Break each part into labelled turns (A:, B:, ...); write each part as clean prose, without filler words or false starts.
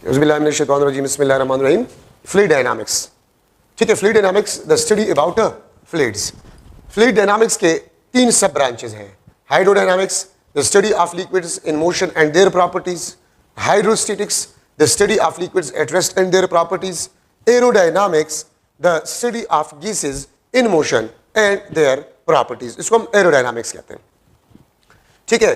A: बिस्मिल्लाहिर्रहमानिर्रहीम। Fluid dynamics, ठीक है। Fluid dynamics the study about fluids. Fluid dynamics के तीन सब ब्रांचेस हैं। Hydrodynamics the study of liquids in motion and their properties, hydrostatics the study of liquids at rest and their properties, aerodynamics the study of gases in motion and their properties. इसको हम aerodynamics कहते हैं, ठीक है।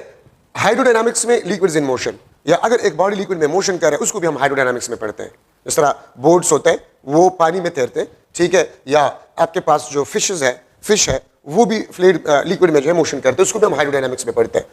A: Hydrodynamics में liquids in motion, या अगर एक बॉडी लिक्विड में मोशन कर रहा है उसको भी हम हाइड्रोडायनामिक्स में पढ़ते हैं। जिस तरह बोट्स होते हैं वो पानी में तैरते हैं, ठीक है, या आपके पास जो फिश है वो भी फ्लूइड लिक्विड में जो है मोशन करते हैं, उसको भी हम हाइड्रोडायनामिक्स में पढ़ते हैं।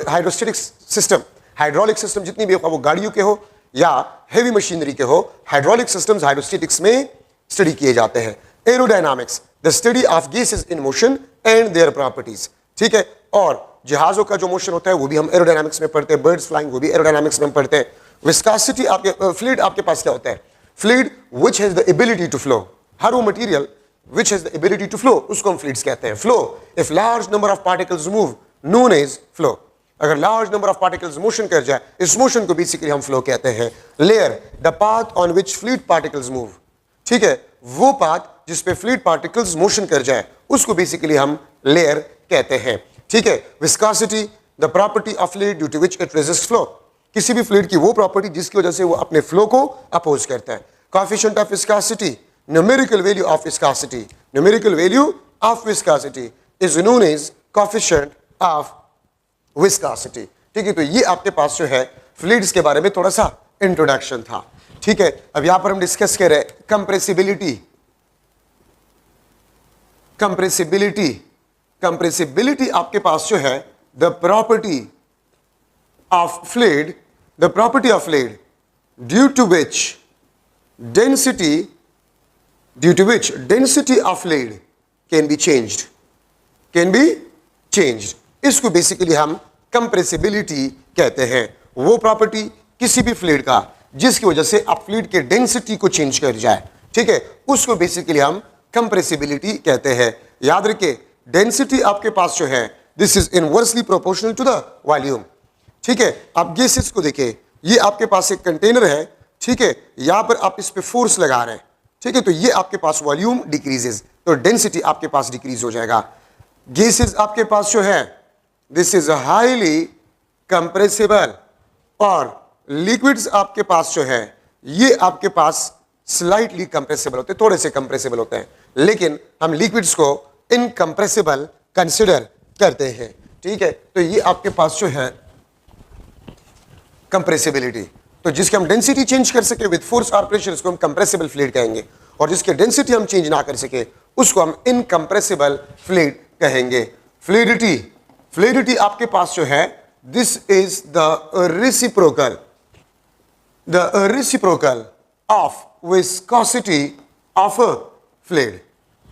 A: हाइड्रोस्टैटिक सिस्टम, हाइड्रोलिक सिस्टम जितनी भी हो, वो गाड़ियों के हो या हेवी मशीनरी के हो, हाइड्रोलिक सिस्टम्स हाइड्रोस्टैटिक्स में स्टडी किए जाते हैं। Aerodynamics the study of gases in motion and their properties, ठीक है। और जहाजों का जो मोशन होता है वो भी हम एरोडायनामिक्स में पढ़ते हैं। बर्ड्स फ्लाइंग वो भी एरोडायनामिक्स में हम पढ़ते हैं। विस्कोसिटी आपके फ्लूइड आपके पास क्या होता है? Fluid which has the ability to flow, हर वो material which has the ability to flow उसको हम फ्लूइड्स कहते हैं। Flow if large number of particles move known as flow. अगर large number of particles motion कर जाए, इस मोशन को बेसिकली हम फ्लो कहते हैं। Layer the path on which fluid particles move, ठीक है, वो पाथ जिस पे फ्लूइड पार्टिकल्स मोशन कर जाए उसको बेसिकली हम लेयर कहते हैं, ठीक है। Viscosity the property of fluid due to which it resist flow, किसी भी फ्लूइड की वो प्रॉपर्टी जिसकी वजह से वो अपने फ्लो को अपोज करता है। Coefficient of viscosity, numerical value of viscosity, numerical value of viscosity is known as coefficient of viscosity, ठीक है। तो ये आपके पास जो है फ्लूइड्स के बारे में थोड़ा सा इंट्रोडक्शन था, ठीक है। अब यहां पर हम डिस्कस कर रहे हैं कंप्रेसिबिलिटी। कंप्रेसिबिलिटी आपके पास जो है the property of fluid, the property of fluid due to which density of fluid can be changed, इसको बेसिकली हम कंप्रेसिबिलिटी कहते हैं। वो प्रॉपर्टी किसी भी फ्लूइड का जिसकी वजह से आप फ्लूइड के डेंसिटी को चेंज कर जाए, ठीक है, उसको बेसिकली हम कंप्रेसिबिलिटी कहते हैं। याद रखिए डेंसिटी आपके पास जो है this is inversely proportional to the volume, ठीक है। आप गैसेस को देखिए, ये आपके पास एक कंटेनर है, ठीक है, यहां पर आप इस पे फोर्स लगा रहे हैं, ठीक है, तो ये आपके पास वॉल्यूम डिक्रीजेस, तो डेंसिटी आपके पास डिक्रीज हो जाएगा। गैसेस आपके पास जो है दिस इज हाईली कंप्रेसिबल, और लिक्विड्स आपके पास जो है ये आपके पास स्लाइटली कंप्रेसिबल होते हैं, थोड़े से कंप्रेसिबल होते हैं, लेकिन हम लिक्विड्स को इनकंप्रेसिबल कंसिडर करते हैं, ठीक है। तो ये आपके पास जो है कंप्रेसिबिलिटी, तो जिसके हम डेंसिटी चेंज कर सके विद फोर्स और प्रेशर उसको हम कंप्रेसिबल फ्लूइड कहेंगे, और जिसके डेंसिटी हम चेंज ना कर सके उसको हम इनकंप्रेसिबल फ्लूइड कहेंगे। फ्लूइडिटी आपके पास जो है this is the reciprocal of viscosity of a fluid,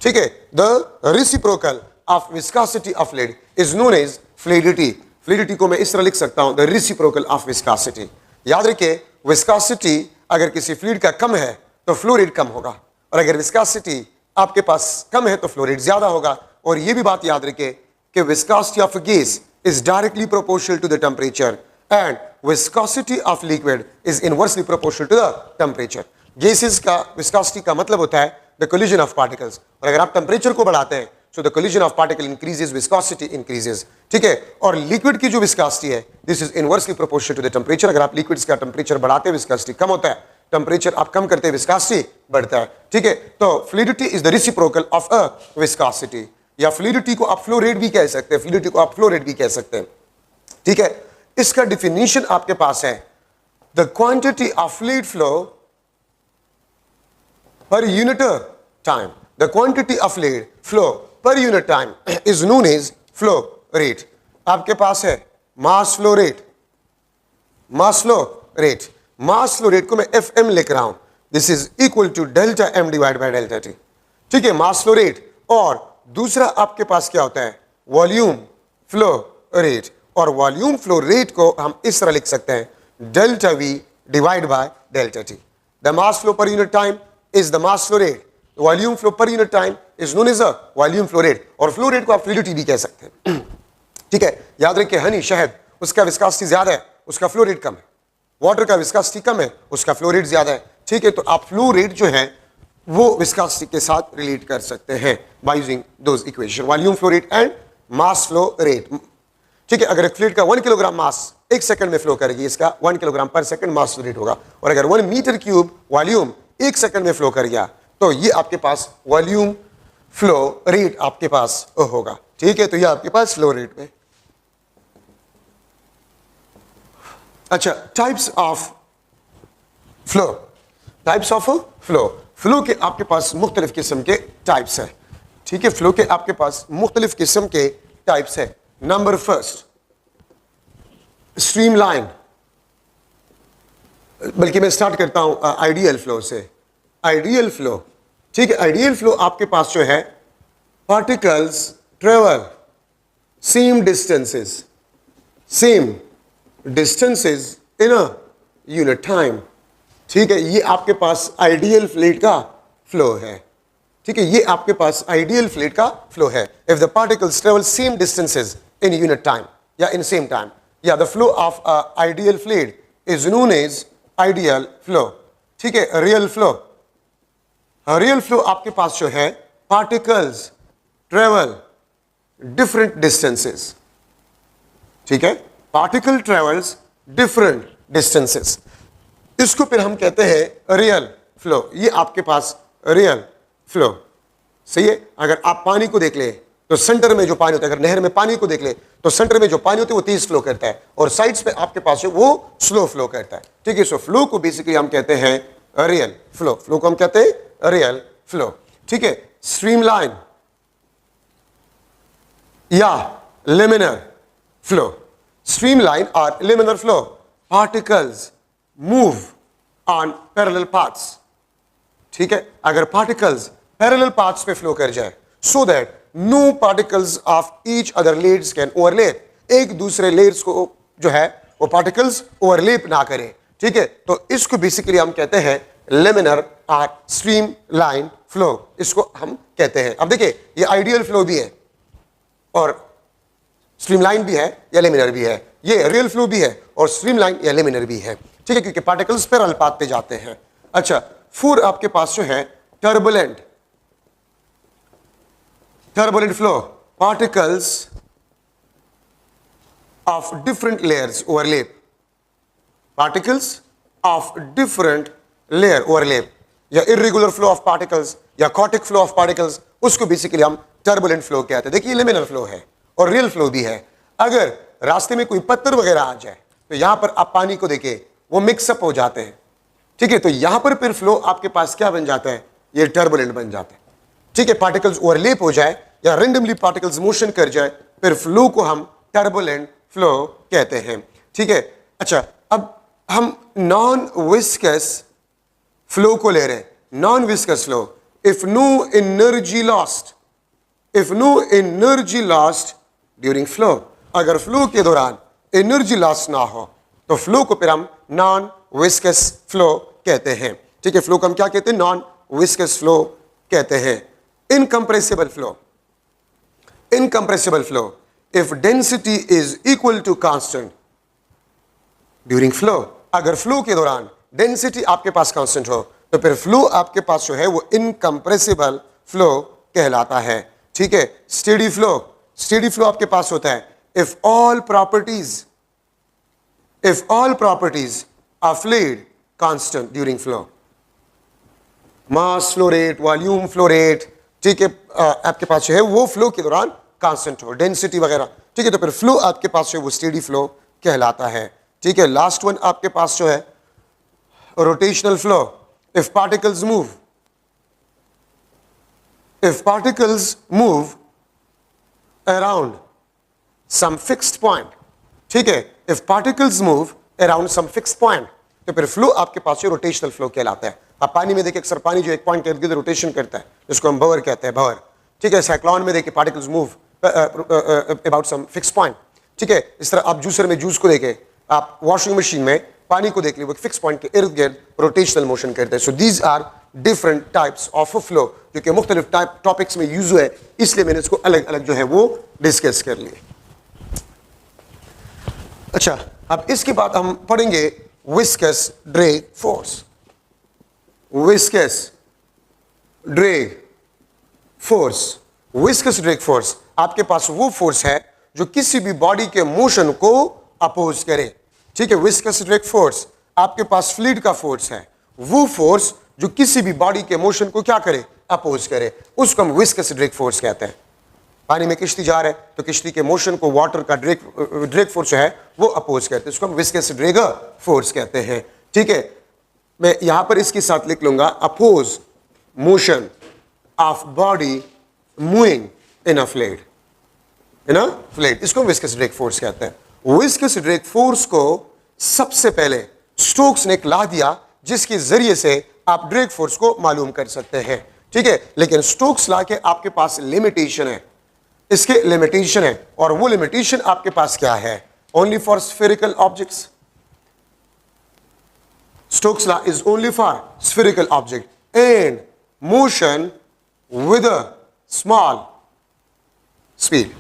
A: ठीक है। The reciprocal of viscosity of fluid is known as fluidity. Fluidity को मैं इस तरह लिख सकता हूं, द रेसिप्रोकल ऑफ विस्कोसिटी। याद रखिए विस्कोसिटी अगर किसी फ्लूइड का कम है तो फ्लो रेट कम होगा, और अगर विस्कोसिटी आपके पास कम है तो फ्लो रेट ज्यादा होगा। और यह भी बात याद रखिए कि viscosity of gas is directly proportional to the temperature and viscosity of liquid is inversely proportional to the temperature. Gases का viscosity का मतलब होता है the collision of particles, और अगर आप टेम्परेचर को बढ़ाते हैं so the collision of particle increases, viscosity increases, ठीक है। और लिक्विड की जो viscosity है this is inversely proportional to the temperature। अगर आप लिक्विड्स का टेम्परेचर बढ़ाते हैं viscosity कम होता है, टेम्परेचर आप कम करते हैं viscosity बढ़ता है, ठीक है। तो fluidity is the reciprocal of a viscosity, या फ्लूइडिटी को आप फ्लो रेट भी कह सकते हैं, फ्लूइडिटी को आप फ्लो रेट भी कह सकते हैं, ठीक है। इसका डिफिनीशन आपके पास है the quantity of fluid flow per unit time, the quantity of fluid flow per unit time is known as flow rate. आपके पास है mass flow rate, mass flow rate को मैं FM लिख रहा हूं, this is equal to delta M divide by delta T, ठीक है, मास फ्लो रेट। और दूसरा आपके पास क्या होता है वॉल्यूम फ्लो रेट, और वॉल्यूम फ्लो रेट को हम इस तरह लिख सकते हैं delta V divide by delta T। The mass flow per unit time is the mass flow rate, volume flow per unit time is known as a volume flow rate, और flow rate को आप fluidity भी कह सकते हैं, ठीक है। याद रखिए हनी शहद उसका विस्कोसिटी ज्यादा है, उसका फ्लो रेट कम है, वाटर का विस्कोसिटी कम है, उसका फ्लो रेट ज्यादा है। ठीक है, तो आप फ्लो रेट जो है वो विस्कोसिटी के साथ रिलेट कर सकते हैं by using those equation, volume flow rate and mass flow rate. ठीक है, अगर एक फ्लूइड का 1 किलोग्राम मास 1 सेकंड में फ्लो करेगी, इसका 1 किलोग्राम पर सेकंड मास फ्लो रेट होगा। और अगर 1 मीटर क्यूब वॉल्यूम 1 सेकंड में फ्लो कर गया तो ये आपके पास वॉल्यूम फ्लो रेट आपके पास होगा। ठीक है, तो ये आपके पास फ्लो रेट में। अच्छा, types of flow, types of flow, flow के आपके पास मुख्तलिफ किस्म के टाइप्स हैं। ठीक है, फ्लो के आपके पास मुख्तलिफ किस्म के टाइप्स है। नंबर फर्स्ट, स्ट्रीमलाइन, बल्कि मैं स्टार्ट करता हूं आइडियल फ्लो से। आइडियल फ्लो, ठीक है, आइडियल फ्लो आपके पास जो है particles travel same distances in a unit time. ठीक है, ये आपके पास आइडियल फ्लूइड का फ्लो है। ठीक है, ये आपके पास आइडियल फ्लूइड का फ्लो है। If the particles travel same distances in unit time या इन सेम टाइम, या the flow of ideal fluid is known as ideal flow. ठीक है, रियल फ्लो, रियल फ्लो आपके पास जो है पार्टिकल्स ट्रेवल डिफरेंट डिस्टेंसेस। ठीक है, पार्टिकल ट्रेवल्स डिफरेंट डिस्टेंसेस, इसको फिर हम कहते हैं रियल फ्लो। ये आपके पास रियल फ्लो, सही है। अगर आप पानी को देख ले तो सेंटर में जो पानी होता है, अगर नहर में पानी को देख ले तो सेंटर में जो पानी होता है वो तेज फ्लो करता है और साइड्स पे आपके पास है वो स्लो फ्लो करता है। ठीक है, सो फ्लो को बेसिकली हम कहते हैं रियल फ्लो, फ्लो को हम कहते हैं रियल फ्लो। ठीक है, स्ट्रीमलाइन या लिमिनर फ्लो, स्ट्रीमलाइन और laminar flow, particles move on parallel paths. ठीक है, अगर पार्टिकल्स पैरेलल पाथ्स पे फ्लो कर जाए so that no particles of each other layers can overlap, एक दूसरे लेयर्स को जो है वो पार्टिकल्स ओवरलैप ना करें। ठीक है, तो इसको बेसिकली हम कहते हैं लिमिनर और स्ट्रीम लाइन फ्लो, इसको हम कहते हैं। अब देखिए, ये आइडियल फ्लो भी है और स्ट्रीमलाइन भी है या लिमिनर भी है, ये रियल फ्लो भी है और स्ट्रीमलाइन या लिमिनर भी है। ठीक है, क्योंकि पार्टिकल्स पैरेलल पाथ पे जाते हैं। अच्छा, फोर आपके पास जो है turbulent flow, particles of different layers overlap, particles of different layer overlap, या इर्रेगुलर फ्लो ऑफ पार्टिकल्स या कॉटिक फ्लो ऑफ पार्टिकल्स, उसको बेसिकली हम टर्बुलेंट फ्लो कहते हैं। देखिए, लिमिनर फ्लो है और रियल फ्लो भी है। अगर रास्ते में कोई पत्थर वगैरह आ जाए तो यहां पर आप पानी को देखें वो मिक्सअप हो जाते हैं। ठीक है, तो यहां पर फिर फ्लो आपके पास क्या बन जाता है, ये टर्बुलेंट बन जाता है। ठीक है, पार्टिकल्स ओवरलैप हो जाए या रेंडमली पार्टिकल्स मोशन कर जाए, फिर फ्लो को हम टर्बुलेंट फ्लो कहते हैं। ठीक है, अच्छा, अब हम नॉन विस्कस फ्लो को ले रहे हैं। Non viscous flow, if no energy lost during flow, अगर फ्लो के दौरान एनर्जी लॉस ना हो तो फ्लो को फिर हम नॉन विस्कस फ्लो कहते हैं। ठीक है, फ्लो को हम क्या कहते हैं, नॉन विस्कस फ्लो कहते हैं। Incompressible flow, if density is equal to constant during flow, अगर फ्लो के दौरान डेंसिटी आपके पास कांस्टेंट हो तो फिर फ्लो आपके पास जो है वो इनकम्प्रेसिबल फ्लो कहलाता है। ठीक है, स्टेडी फ्लो आपके पास होता है if all properties are fluid constant during flow, mass flow rate, volume flow rate, ठीक है, आपके पास जो है वो फ्लो के दौरान कांस्टेंट हो, डेंसिटी वगैरह। ठीक है, तो फिर फ्लो आपके पास जो है वो स्टेडी फ्लो कहलाता है। ठीक है, लास्ट वन आपके पास जो है rotational flow, if particles move around some fixed point, ठीक है, if particles move around some fixed point, तो फिर फ्लो आपके पास ये रोटेशनल फ्लो कहलाता है। आप पानी में देखिए, अक्सर पानी जो एक पॉइंट के इर्द-गिर्द रोटेशन करता है, जिसको हम भंवर कहते हैं, भंवर। ठीक है, साइक्लोन में देखिए particles move about some fix point. ठीक है, इस तरह आप जूसर में जूस को देखें, आप वॉशिंग मशीन में पानी को देख लीजिए, वो फिक्स पॉइंट के इर्द गिर्द रोटेशनल मोशन करते हैं। So these are different types of flow, जो कि मुख्तलिफ टॉपिक्स में यूज हुए, इसलिए मैंने इसको अलग अलग जो है वो डिस्कस कर लिए। अच्छा, अब इसके बाद हम पढ़ेंगे viscous drag force. Viscous drag force, viscous drag force आपके पास वो फोर्स है जो किसी भी बॉडी के मोशन को अपोज करे। ठीक है, विस्कस ड्रैग फोर्स आपके पास फ्लूइड का फोर्स है, वो फोर्स जो किसी भी बॉडी के मोशन को क्या करे, अपोज करे, उसको हम विस्कस ड्रैग फोर्स कहते हैं। पानी में किश्ती जा रहा है तो किश्ती के मोशन को वाटर का ड्रैग फोर्स है वो अपोज करते हैं, उसको हम विस्कस ड्रैग फोर्स कहते हैं। ठीक है, मैं यहां पर इसके साथ लिख लूंगा oppose motion of body moving in a fluid, in a fluid, इसको विस्कस ड्रैग फोर्स कहते हैं। विस्कस ड्रैग फोर्स को सबसे पहले स्टोक्स ने एक ला दिया जिसके जरिए से आप ड्रैग फोर्स को मालूम कर सकते हैं। ठीक है, लेकिन स्टोक्स ला के आपके पास लिमिटेशन है, इसके लिमिटेशन है, और वो लिमिटेशन आपके पास क्या है, only for spherical objects. Stokes law is only for spherical object and motion with a small speed.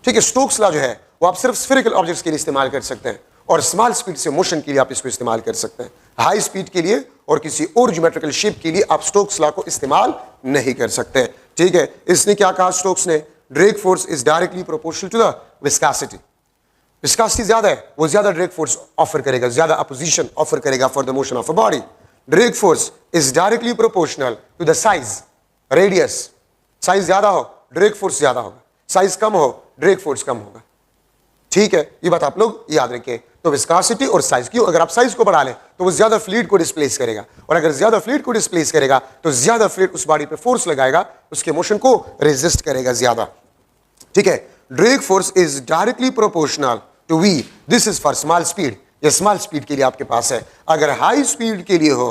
A: ठीक है, स्टोक्स लॉ जो है वो आप सिर्फ स्फेरिकल ऑब्जेक्ट्स के लिए इस्तेमाल कर सकते हैं, और स्मॉल स्पीड से मोशन के लिए आप इसको इस्तेमाल कर सकते हैं। हाई स्पीड के लिए और किसी और ज्योमेट्रिकल शेप के लिए आप स्टोक्स लॉ को इस्तेमाल नहीं कर सकते। ठीक है, इसने क्या कहा स्टोक्स ने, drag force is directly proportional to the viscosity. Viscosity ज्यादा है, वो ज्यादा ड्रैग फोर्स ऑफर करेगा, ज्यादा अपोजिशन ऑफर करेगा for the motion of a body. Drag force is directly proportional to the size, radius. Size ज्यादा हो ड्रैग फोर्स ज्यादा होगा, साइज कम हो ड्रैग फोर्स कम होगा। ठीक है, ये बात आप लोग याद रखें। तो विस्कोसिटी और साइज, क्यों, अगर आप साइज को बढ़ा लें तो वो ज्यादा फ्लूइड को डिस्प्लेस करेगा, और अगर ज्यादा फ्लूइड को डिस्प्लेस करेगा तो ज्यादा फ्लूइड उस बॉडी पे फोर्स लगाएगा, उसके मोशन को रेजिस्ट करेगा ज्यादा। ठीक है, drag force is directly proportional to V, this is for small speed, ये स्मॉल स्पीड के लिए आपके पास है। अगर हाई स्पीड के लिए हो,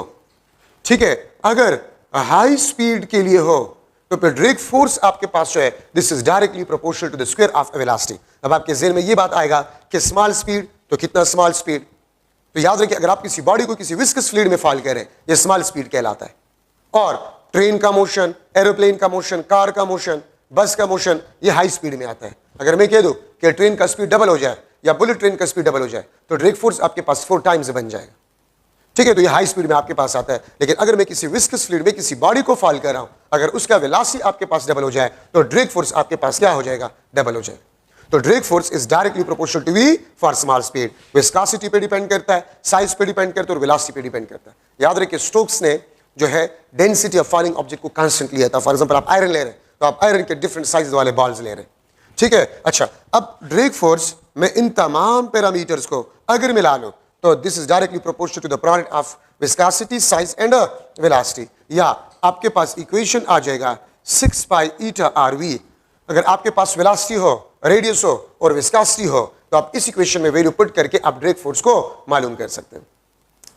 A: ठीक है, अगर हाई स्पीड के लिए हो तो फिर ड्रैग फोर्स आपके पास जो है this is directly proportional to the square of velocity. अब आपके ज़हन में ये बात आएगा कि स्मॉल स्पीड तो कितना स्मॉल स्पीड, तो याद रखिए अगर आप किसी बॉडी को किसी विस्कस फ्लूइड में फॉल करें ये स्मॉल स्पीड कहलाता है, और ट्रेन का मोशन, एरोप्लेन का मोशन, कार का मोशन, बस का मोशन, ये हाई स्पीड में आता है। अगर मैं कह दूं कि ट्रेन का स्पीड डबल हो जाए या बुलेट ट्रेन का स्पीड डबल हो जाए तो ड्रैग फोर्स आपके पास 4 टाइम्स बन जाएगा। ठीक है, तो ये हाई स्पीड में आपके पास आता है। लेकिन अगर मैं किसी विस्कस फ्लूइड में किसी बॉडी को फॉल कर रहा हूं, अगर उसका वेलोसिटी आपके पास डबल हो जाए तो ड्रैग फोर्स आपके पास क्या हो जाएगा, डबल हो जाएगा। तो drag force is directly proportional to V for small speed. Viscosity पे डिपेंड करता है, साइज पे डिपेंड करता है, और वेलोसिटी पे डिपेंड करता है। याद रखिए स्टोक्स ने जो है डेंसिटी ऑफ फॉलिंग ऑब्जेक्ट को कांस्टेंट लिया था। फॉर एग्जांपल आप आयरन ले रहे हैं तो आप आयरन के डिफरेंट साइज वाले बॉल्स ले रहे हैं। ठीक है, अच्छा, अब ड्रैग फोर्स में इन तमाम पैरामीटर्स को अगर मिला लो तो this is directly proportional to the product of viscosity, size and velocity. या आपके पास इक्वेशन आ जाएगा 6 पाई ईटा आरवी। अगर आपके पास वेलोसिटी हो, रेडियस हो और विस्कोसिटी हो तो आप इस इक्वेशन में वैल्यू पुट करके आप ड्रैग फोर्स को मालूम कर सकते हैं।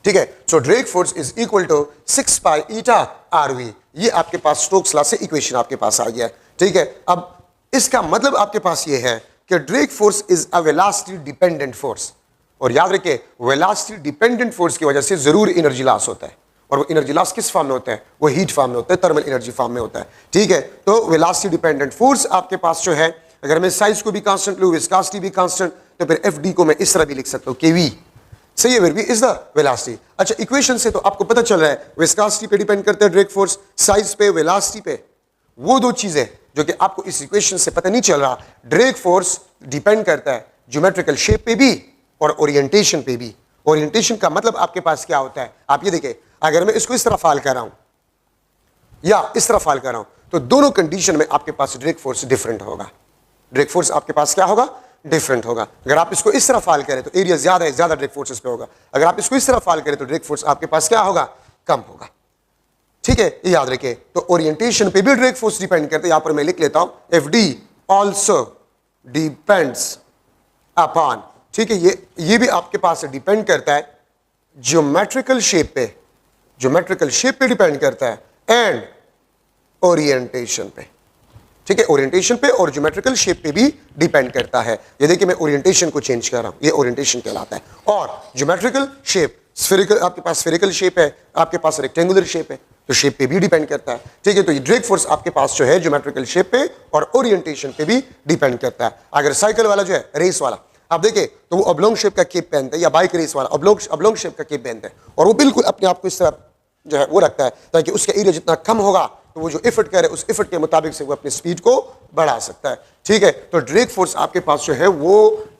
A: ठीक है, so drag force is equal to 6 pi eta R. V आपके पास स्टोक्स लॉ से इक्वेशन आपके पास आ गया। ठीक है, अब इसका मतलब आपके पास ये है कि drag force is a velocity dependent force, और याद रखिए वेलोसिटी डिपेंडेंट फोर्स की वजह से जरूर एनर्जी लॉस होता है, और वो एनर्जी लॉस किस फॉर्म में होता है, वो हीट फॉर्म में होता है, थर्मल एनर्जी फॉर्म में होता है। ठीक है, तो वेलोसिटी डिपेंडेंट फोर्स आपके पास जो है, अगर मैं साइज को भी कांस्टेंट लूं, विस्कोसिटी भी कांस्टेंट, तो फिर एफ डी को मैं इस तरह भी लिख सकता हूं केवी। सही है, वी इज द वेलोसिटी। अच्छा, इक्वेशन से तो आपको पता चल रहा है विस्कोसिटी पे डिपेंड करता है ड्रैग फोर्स, साइज पे, वेलोसिटी पे। वो दो चीजें जो कि आपको इस इक्वेशन से पता नहीं चल रहा, ड्रैग फोर्स डिपेंड करता है ज्योमेट्रिकल शेप पे भी और ओरिएंटेशन पे भी। ओरिएंटेशन का मतलब आपके पास क्या होता है, आप ये देखिए, अगर मैं इसको इस तरह फॉल कर रहा हूं या इस तरह फॉल कर रहा हूं तो दोनों कंडीशन में आपके पास ड्रैग फोर्स डिफरेंट होगा। ड्रैग फोर्स आपके पास क्या होगा, डिफरेंट होगा। अगर आप इसको इस तरह फॉल करें तो एरिया ज्यादा है, ज्यादा ड्रैग फोर्स इस पे होगा। अगर आप इसको इस तरह फॉल करें तो ड्रैग फोर्स आपके पास क्या होगा, कम होगा। ठीक है, ये याद रखिए। तो ओरिएंटेशन पे भी ड्रैग फोर्स डिपेंड करते हैं। यहां पर मैं लिख लेता हूं F D also depends upon, ठीक है, ये भी आपके पास डिपेंड करता है ज्योमेट्रिकल शेप पे, ज्योमेट्रिकल शेप पे डिपेंड करता है, एंड ओरिएंटेशन पे। ठीक है, ओरिएंटेशन पे और ज्योमेट्रिकल शेप पे भी डिपेंड करता है। ये देखिए मैं ओरिएंटेशन को चेंज कर रहा हूं, ये ओरिएंटेशन कहलाता है। और ज्योमेट्रिकल शेप, स्फेरिकल, आपके पास स्फेरिकल शेप है, आपके पास रेक्टेंगुलर शेप है, तो शेप पे भी डिपेंड करता है। ठीक है, तो ये ड्रैग फोर्स आपके पास जो है ज्योमेट्रिकल शेप पे और ओरिएंटेशन पे भी डिपेंड करता है। अगर साइकिल वाला जो है, रेस वाला, आप देखें तो वो ऑब्लोंग शेप का केप पहनता है, या बाइक रेस वाला ऑब्लोंग शेप का केप पहनता है, और वो बिल्कुल अपने आप को इस तरह जो है वो रखता है ताकि उसका एरिया जितना कम होगा तो वो जो इफर्ट करे उस इफर्ट के मुताबिक से वो अपनी स्पीड को बढ़ा सकता है। ठीक है, तो ड्रैग फोर्स आपके पास जो है वो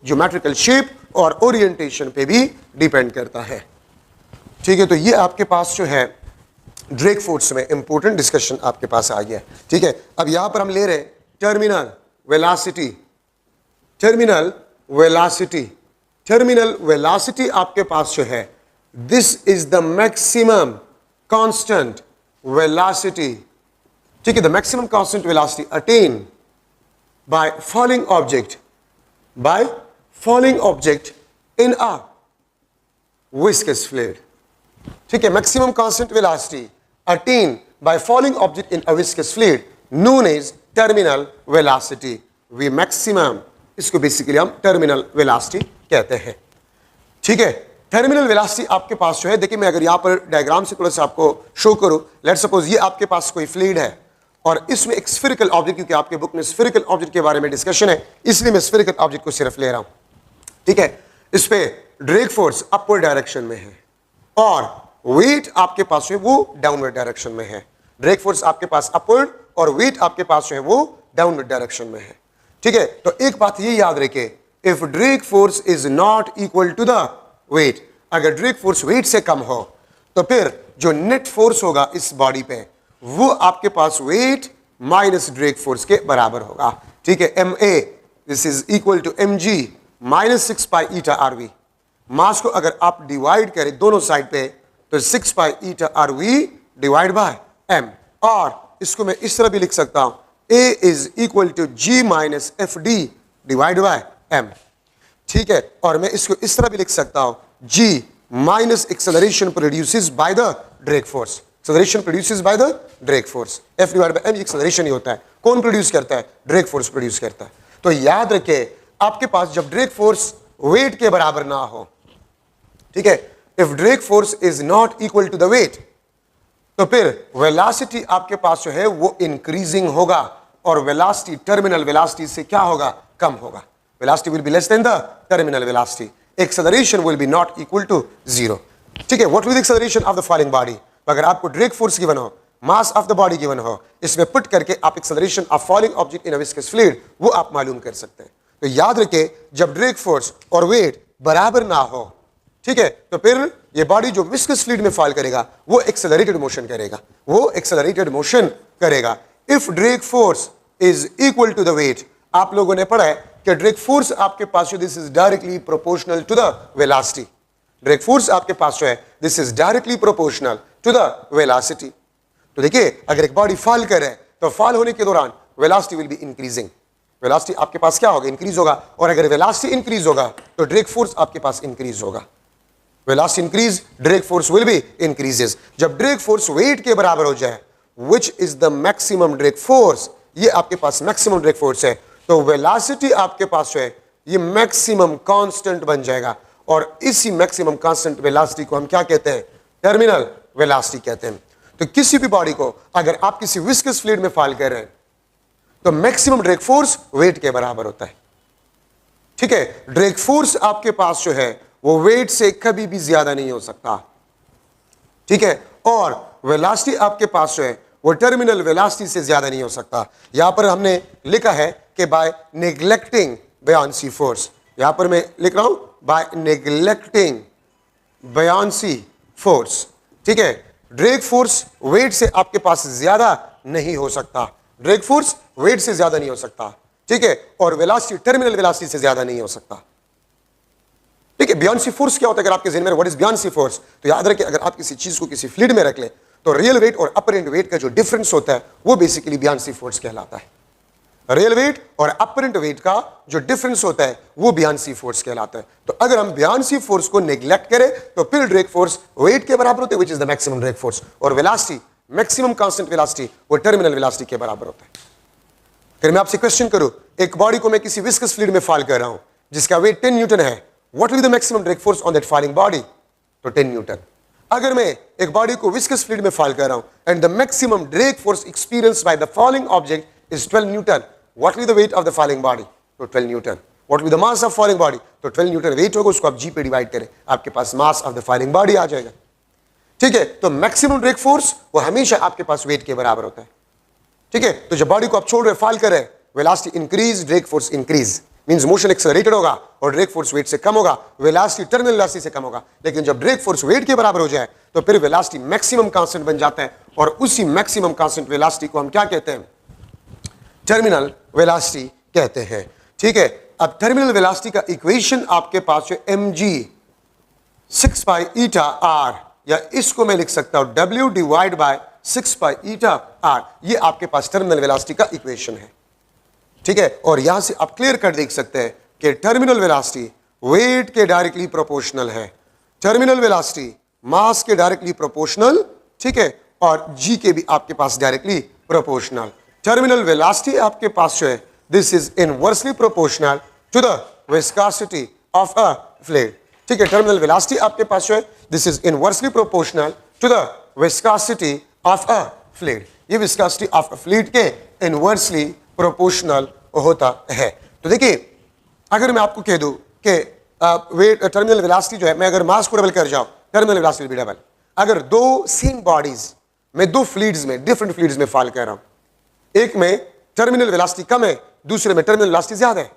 A: ज्योमेट्रिकल शेप और ओरिएंटेशन पे भी डिपेंड करता है। ठीक है, तो ये आपके पास जो है ड्रैग फोर्स में इंपॉर्टेंट डिस्कशन आपके पास आ गया। ठीक है, अब यहां पर हम ले रहे हैं terminal velocity. Terminal velocity, terminal velocity आपके पास जो है this is the maximum constant velocity. ठीक है, the maximum constant velocity attain by falling object in a viscous fluid. ठीक है, maximum constant velocity attain by falling object in a viscous fluid known as terminal velocity. V maximum, इसको basically हम terminal velocity कहते हैं। ठीक है, terminal velocity आपके पास जो है, देखिए मैं अगर यहां पर डायग्राम से थोड़ा सा आपको शो करूं, लेट सपोज ये आपके पास कोई फ्लूइड है और इसमें एक स्फेरिकल ऑब्जेक्ट, क्योंकि आपके बुक में स्फेरिकल ऑब्जेक्ट के बारे में डिस्कशन है इसलिए मैं स्फेरिकल ऑब्जेक्ट को सिर्फ ले रहा हूं। ठीक है, इस पे ड्रैग फोर्स अपवर्ड डायरेक्शन में है और वेट आपके पास जो है वो डाउनवर्ड डायरेक्शन में है। ड्रैग फोर्स आपके पास अपवर्ड और वेट आपके पास जो है वो डाउनवर्ड डायरेक्शन में है। ठीक है, तो एक बात ये याद रखिए, if drag force is not equal to the weight, अगर ड्रैग फोर्स वेट से कम हो तो फिर जो नेट फोर्स होगा इस बॉडी पे वो आपके पास वेट माइनस ड्रैग फोर्स के बराबर होगा। ठीक है, ma this is equal to mg minus 6 pi eta rv। Mass को अगर आप डिवाइड करें दोनों साइड पे तो 6 pi eta rv divide by m, और इसको मैं इस तरह भी लिख सकता हूं a is equal to g minus F D divide by m। ठीक है, और मैं इसको इस तरह भी लिख सकता हूं g minus acceleration produces by the drag force. Acceleration produces by the drag force, f divide by m acceleration ही होता है। कौन प्रोड्यूस करता है? ड्रैग फोर्स प्रोड्यूस करता है। तो याद रखें आपके पास जब ड्रैग फोर्स वेट के बराबर ना हो, ठीक है, if drag force is not equal to the weight, तो फिर वेलोसिटी आपके पास जो है वो इंक्रीजिंग होगा और वेलोसिटी टर्मिनल वेलोसिटी से क्या होगा? कम होगा। Velocity will be less than the terminal velocity. Acceleration will be not equal to 0। ठीक है, what will the acceleration of the falling body? अगर आपको ड्रैग फोर्स गिवन हो, mass of the body given हो, इसमें पुट करके आप acceleration of falling object in a viscous fluid वो आप मालूम कर सकते हैं। तो याद रखें जब ड्रैग फोर्स और वेट बराबर ना हो, ठीक है, तो फिर ये बॉडी जो विस्कस फ्लूइड में फॉल करेगा वो एक्सेलरेटेड मोशन करेगा, वो एक्सेलरेटेड मोशन करेगा। If drag force is equal to the weight, आप लोगों ने पढ़ा है कि ड्रैग फोर्स आपके पास this is directly proportional to the velocity. Drag force आपके पास जो है this is directly proportional to the velocity. तो देखिए अगर एक बॉडी फॉल कर रहा है तो फॉल होने के दौरान velocity will be increasing. Velocity आपके पास क्या होगा? इंक्रीज होगा। और अगर वेलोसिटी इंक्रीज होगा तो ड्रैग फोर्स आपके पास इंक्रीज होगा। Velocity increase, drag force will be increases. जब ड्रैग फोर्स वेट के बराबर हो जाए, which is the maximum drag force, ये आपके पास मैक्सिमम ड्रैग फोर्स है, तो वेलोसिटी आपके पास जो है ये मैक्सिमम कांस्टेंट बन जाएगा। और इसी मैक्सिमम कांस्टेंट वेलोसिटी को हम क्या कहते हैं? टर्मिनल वेलोसिटी कहते हैं। तो किसी भी बॉडी को अगर आप किसी विस्कस फ्लूइड में फॉल कर रहे हैं तो मैक्सिमम ड्रैग फोर्स वेट के बराबर होता है। ठीक है, ड्रैग फोर्स आपके पास जो है वो वेट से कभी भी ज्यादा नहीं हो सकता। ठीक है, और वेलोसिटी आपके पास जो है वो टर्मिनल वेलोसिटी से ज्यादा नहीं हो सकता। यहां पर हमने लिखा है कि बाय नेग्लेक्टिंग बुयांसी फोर्स, यहां पर मैं लिख रहा हूं बाय नेग्लेक्टिंग बुयांसी फोर्स। ठीक है, ड्रैग फोर्स वेट से आपके पास ज्यादा नहीं हो सकता। ड्रैग फोर्स वेट से ज्यादा नहीं हो सकता। ठीक है, और वेलोसिटी टर्मिनल वेलोसिटी से ज्यादा नहीं हो सकता। ठीक है, बुयांसी फोर्स क्या होता है? अगर आपके ज़हन में व्हाट इज बुयांसी फोर्स, तो याद रखें अगर आप किसी चीज को किसी फ्लूइड में रख ले तो रियल वेट और अपरेंट वेट का जो डिफरेंस होता है वो बेसिकली बुयांसी फोर्स कहलाता है। रियल वेट और अपरेंट वेट का जो डिफरेंस होता है वो बुयांसी फोर्स कहलाता है। तो अगर हम बुयांसी फोर्स को नेग्लेक्ट करें तो फिर ड्रैग फोर्स वेट के बराबर होते हैं, which is the maximum drag force, और वेलोसिटी मैक्सिमम कांस्टेंट वेलोसिटी वो टर्मिनल वेलोसिटी के बराबर होता है। फिर मैं आपसे क्वेश्चन करूं, एक बॉडी को मैं किसी विस्कस फ्लूइड में फॉल कर रहा हूं जिसका वेट 10 न्यूटन है, what will be the maximum drag force on that falling body? तो 10 न्यूटन। अगर मैं एक बॉडी को विस्कस फ्लूइड में फॉल कर रहा हूं and the maximum drag force experienced by the falling object is 12 Newton, what will be the weight of the falling body? तो 12 Newton. What will the mass of falling body, तो 12 Newton wait होगा, उसको आप जी पे divide करें, आपके पास mass of the falling body आ जाएगा। ठीक है, तो मैक्सिमम ड्रैग फोर्स वो हमेशा आपके पास वेट के बराबर होता है। ठीक है, तो जब बॉडी को आप छोड़ रहे फॉल कर रहे हैं, velocity increase, drag force increase, means motion accelerated होगा और ड्रैग फोर्स वेट से कम होगा, वेलोसिटी टर्मिनल वेलोसिटी से कम होगा। लेकिन जब ड्रैग फोर्स वेट के बराबर हो जाए तो फिर वेलोसिटी मैक्सिमम कांस्टेंट बन जाता है, और उसी मैक्सिमम कांस्टेंट वेलोसिटी को हम क्या कहते हैं, टर्मिनल वेलोसिटी कहते हैं। ठीक है, अब टर्मिनल वेलोसिटी का इक्वेशन आपके पास है mg 6 पाई ईटा r, या इसको मैं लिख सकता हूं w divide by 6 pi eta r, ये आपके पास टर्मिनल वेलोसिटी का इक्वेशन है। ठीक है, और यहां से आप क्लियर कर देख सकते हैं कि टर्मिनल वेलोसिटी वेट के डायरेक्टली प्रोपोर्शनल है, टर्मिनल वेलोसिटी मास के डायरेक्टली प्रोपोर्शनल। ठीक है, और g के भी आपके पास डायरेक्टली प्रोपोर्शनल। टर्मिनल वेलोसिटी आपके पास जो है this is inversely proportional to the viscosity of a fluid. ठीक है, टर्मिनल वेलोसिटी आपके पास जो है this is inversely proportional to the viscosity of a fluid. ये विस्कोसिटी ऑफ अ फ्लूइड के इनवर्सली प्रोपोर्शनल होता है। तो देखिए, अगर मैं आपको कह दूं कि वेट टर्मिनल वेलोसिटी जो है, मैं अगर मास को डबल कर जाऊं, terminal velocity will be double. अगर दो सेम बॉडीज में दो फ्लूइड्स में डिफरेंट फ्लूइड्स में फॉल कर रहा हूं, एक में टर्मिनल वेलोसिटी कम है, दूसरे में टर्मिनल वेलोसिटी ज्यादा है,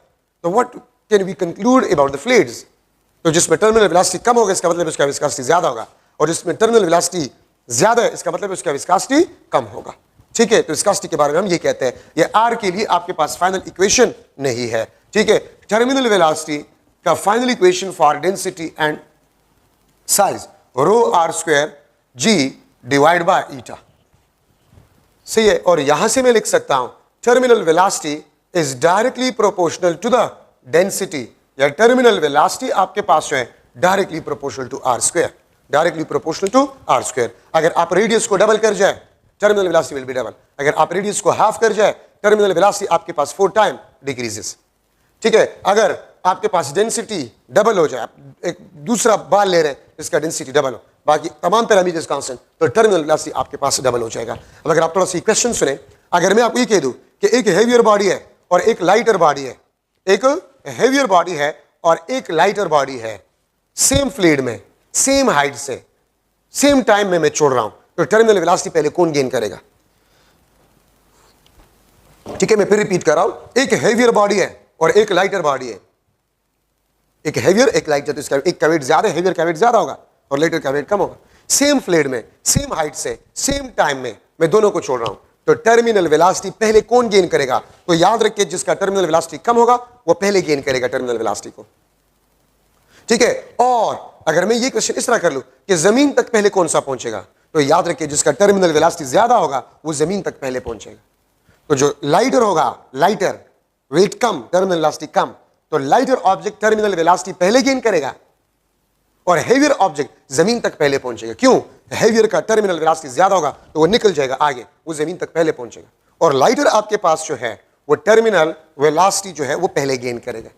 A: तो what can we conclude about the fluids? तो जिसमें टर्मिनल वेलोसिटी कम होगा इसका मतलब उसका विस्कोसिटी ज्यादा होगा, और जिसमें टर्मिनल वेलोसिटी ज्यादा है इसका मतलब उसका विस्कोसिटी कम होगा। ठीक है, तो विस्कोसिटी के बारे में हम ये कहते हैं। ये आर के लिए आपके पास फाइनल इक्वेशन नहीं है। ठीक है, टर्मिनल वेलोसिटी का final equation for density and size rho R square G divide by eta, सही है। और यहां से मैं लिख सकता हूं terminal velocity is directly proportional to the density, या टर्मिनल वेलोसिटी आपके पास जो है directly proportional to R square, directly proportional to R square. अगर आप रेडियस को डबल कर जाए terminal velocity will be double, अगर आप रेडियस को हाफ कर जाए टर्मिनल वेलोसिटी आपके पास 4 टाइम डिक्रीजेस। ठीक है, अगर आपके पास डेंसिटी डबल हो जाए, एक दूसरा बाल ले रहे हैं इसका डेंसिटी डबल हो, बाकी तमाम पैरामीटर्स कांस्टेंट, तो टर्मिनल वेलोसिटी आपके पास डबल हो जाएगा। अब अगर आप थोड़ा सा क्वेश्चन सुने, अगर मैं आपको ये कह दूं कि एक हेवियर बॉडी है और एक लाइटर बॉडी है, एक हेवियर बॉडी है और एक लाइटर बॉडी है, सेम फ्लूइड में सेम हाइट से सेम टाइम में मैं छोड़ रहा हूं, तो टर्मिनल वेलोसिटी पहले कौन गेन करेगा? ठीक है, मैं फिर रिपीट कर रहा हूं, एक हेवियर बॉडी है और एक लाइटर बॉडी है, एक हेवियर एक लाइटर, तो इसका एक का वेट ज्यादा, हेवियर का वेट ज्यादा होगा और लाइटर का वेट कम होगा। सेम फ्लूइड में सेम हाइट से सेम टाइम में मैं दोनों को छोड़ रहा हूं, तो टर्मिनल वेलोसिटी पहले कौन गेन करेगा? तो याद रखिए जिसका टर्मिनल वेलोसिटी कम होगा वो पहले गेन करेगा टर्मिनल वेलोसिटी को। ठीक है, और अगर मैं ये क्वेश्चन इस तरह कर लूं कि जमीन तक पहले कौन सा पहुंचेगा, तो याद रखिए जिसका टर्मिनल वेलोसिटी ज्यादा होगा वो जमीन तक पहले पहुंचेगा। तो जो लाइटर होगा, लाइटर वेट कम टर्मिनल वेलोसिटी कम, तो लाइटर ऑब्जेक्ट टर्मिनल वेलोसिटी पहले गेन करेगा और हेवियर ऑब्जेक्ट जमीन तक पहले पहुंचेगा। क्यों? हेवियर का टर्मिनल वेलोसिटी ज्यादा होगा तो वो निकल जाएगा आगे, वो जमीन तक पहले पहुंचेगा, और लाइटर आपके पास जो है वो टर्मिनल वेलोसिटी जो है वो पहले गेन करेगा।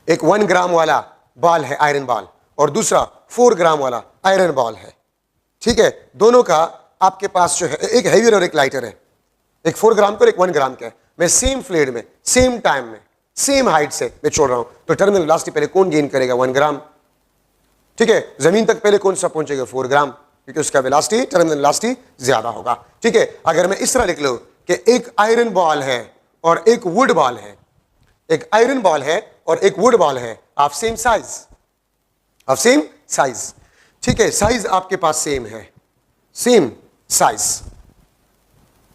A: एक 1 ग्राम वाला बॉल है, आयरन बॉल, और दूसरा 4 ग्राम वाला आयरन बॉल है। ठीक है, दोनों का आपके पास जो है एक हेवियर और एक लाइटर है, एक 4 ग्राम का और एक 1 ग्राम का है। मैं सेम फ्लूइड में सेम टाइम में सेम हाइट से मैं छोड़ रहा हूं, तो टर्मिनल वेलोसिटी पहले कौन गेन करेगा? 1 ग्राम। ठीक है, जमीन तक पहले कौन सा पहुंचेगा? 4 ग्राम, क्योंकि उसका वेलोसिटी टर्मिनल वेलोसिटी ज्यादा होगा। ठीक है, अगर मैं इस तरह लिख लूं कि एक आयरन बॉल है और एक वुड बॉल है, एक आयरन बॉल है और एक वुड बॉल है of same size, of same size. ठीक है, साइज आपके पास सेम है, सेम साइज।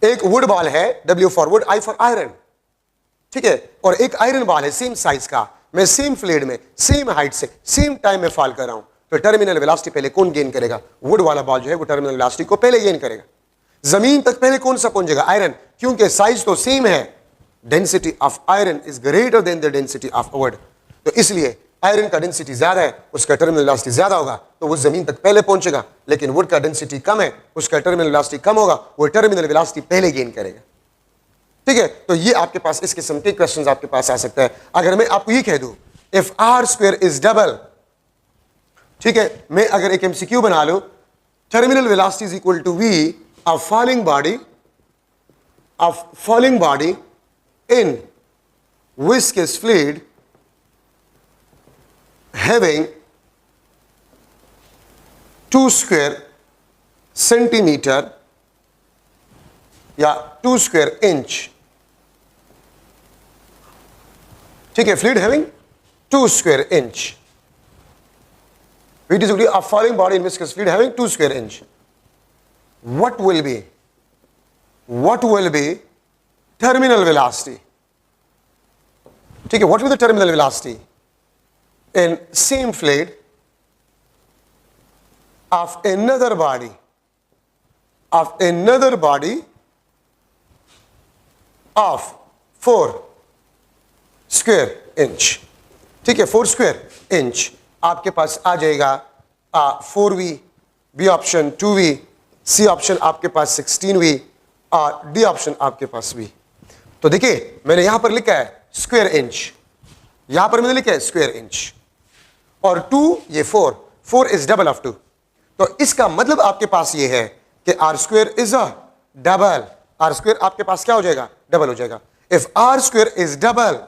A: एक वुड बॉल है, W for would, I for iron. ठीक है, और एक आयरन बॉल है सेम साइज का, मैं सेम फ्लूइड में सेम हाइट से सेम टाइम में फॉल कर रहा हूं, तो टर्मिनल वेलोसिटी पहले कौन गेन करेगा? वुड वाला बॉल जो है वो टर्मिनल वेलोसिटी को पहले गेन करेगा। जमीन तक पहले कौन सा पहुंचेगा? आयरन, क्योंकि साइज तो सेम है। Density of iron is greater than the density of would, तो इसलिए आयरन का डेंसिटी ज्यादा है, उसका टर्मिनल वेलोसिटी ज्यादा होगा, तो वो जमीन तक पहले पहुंचेगा। लेकिन वुड का डेंसिटी कम है, उसका टर्मिनल वेलोसिटी कम होगा, वो टर्मिनल वेलोसिटी पहले गेन करेगा। ठीक है, तो ये आपके पास इस किस्म के क्वेश्चंस आपके पास आ सकता है। अगर मैं आपको ये कह दूं if R square is double, ठीक है, मैं अगर एक एमसीक्यू बना लूं, terminal velocity is equal to V of falling body in viscous fluid having 2 square centimeter या 2 square inch, ठीक है, fluid having 2 square inch. It is a falling body in viscous fluid having 2 square inch. What will be terminal velocity? ठीक है, what will be the terminal velocity in same fluid of another body of 4 square inch? ठीक है, 4 square inch आपके पास आ जाएगा 4v, B option 2v, सी option आपके पास 16v और D option आपके पास v. तो देखिए मैंने यहां पर लिखा है स्क्वायर इंच, यहां पर मैंने लिखा है स्क्वायर इंच, और 2 ये 4 इज डबल ऑफ 2. तो इसका मतलब आपके पास ये है कि R square is a double, R square आपके पास क्या हो जाएगा, डबल हो जाएगा. If R square is double,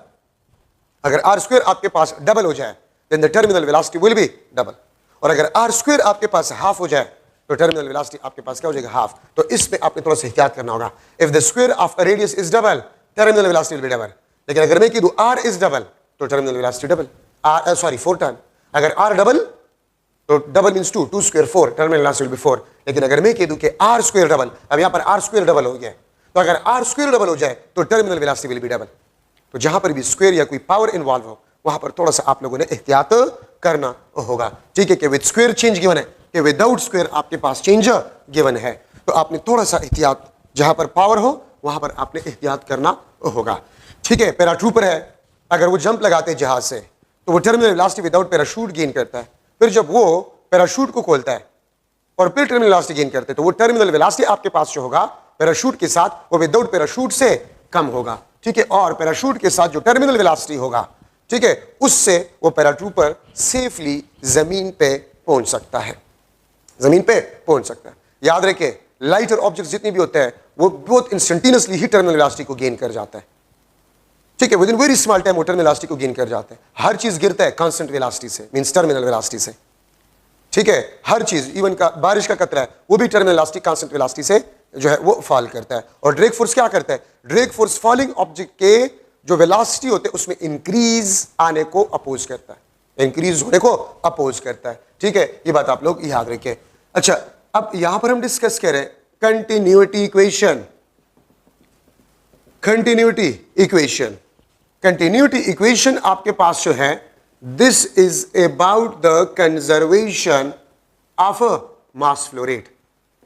A: अगर आर स्क्वायर आपके पास डबल हो जाए then the terminal velocity will be double. और अगर r स्क्वायर आपके पास हाफ हो जाए तो टर्मिनल वेलोसिटी आपके पास क्या हो जाएगा, हाफ. तो इसमें आपने थोड़ा सा एहतियात करना होगा. If the square of a radius is double, terminal velocity will be double. लेकिन अगर मैं कह दूं r इज डबल तो terminal velocity double, sorry 4 time. अगर r डबल तो double means 2 square 4, terminal velocity will B 4. लेकिन अगर मैं कह दूं कि r स्क्वायर डबल, अब यहां पर r स्क्वायर डबल हो गया, तो अगर r स्क्वायर डबल हो जाए तो terminal velocity will be double. तो जहां पर भी स्क्वायर या कोई पावर इन्वॉल्व हो वहां पर थोड़ा सा आप लोगों ने एहतियात करना होगा. ठीक है, कि विद स्क्वायर चेंज गिवन है, कि विदाउट स्क्वायर आपके पास चेंज गिवन है. तो आपने थोड़ा सा एहतियात, जहां पर पावर हो वहां पर आपने एहतियात करना होगा. ठीक है, पैराट्रूपर है, अगर वो जंप लगाते हैं जहाज से तो वो terminal velocity without parachute gain करता है. फिर जब वो पैराशूट को खोलता है और फिर टर्मिनल वेलोसिटी गेन करते हैं तो वो टर्मिनल वेलोसिटी आपके पास जो होगा पैराशूट के साथ वो विदाउट पैराशूट से कम होगा. ठीक है, और पैराशूट के साथ जो टर्मिनल वेलोसिटी होगा, ठीक है, उससे वो पैराट्रूपर सेफली जमीन पे पहुंच सकता है, जमीन पे पहुंच सकता है. याद रखिए लाइटर ऑब्जेक्ट जितने भी होते हैं वो बहुत इंस्टेंटेनियसली ही टर्मिनल वेलोसिटी को गेन कर जाता है. ठीक है, with in very small time वो टर्मिनल वेलोसिटी को गेन कर जाता है. हर चीज गिरता है कांस्टेंट वेलोसिटी से, मींस टर्मिनल वेलोसिटी से. ठीक है, हर चीज, इवन का बारिश का कतरा है वो भी टर्मिनल वेलोसिटी कांस्टेंट वेलोसिटी से जो है वो फॉल करता है. और ड्रैग फोर्स क्या करता है, ड्रैग फोर्स फॉलिंग ऑब्जेक्ट के जो वेलोसिटी होते हैं उसमें इंक्रीज आने को अपोज करता है, इंक्रीज होने को अपोज करता है. ठीक है, ये बात आप लोग याद रखें. अच्छा, अब यहां पर हम डिस्कस करें continuity equation. Continuity equation, continuity equation आपके पास जो है, this is about the conservation of mass flow rate.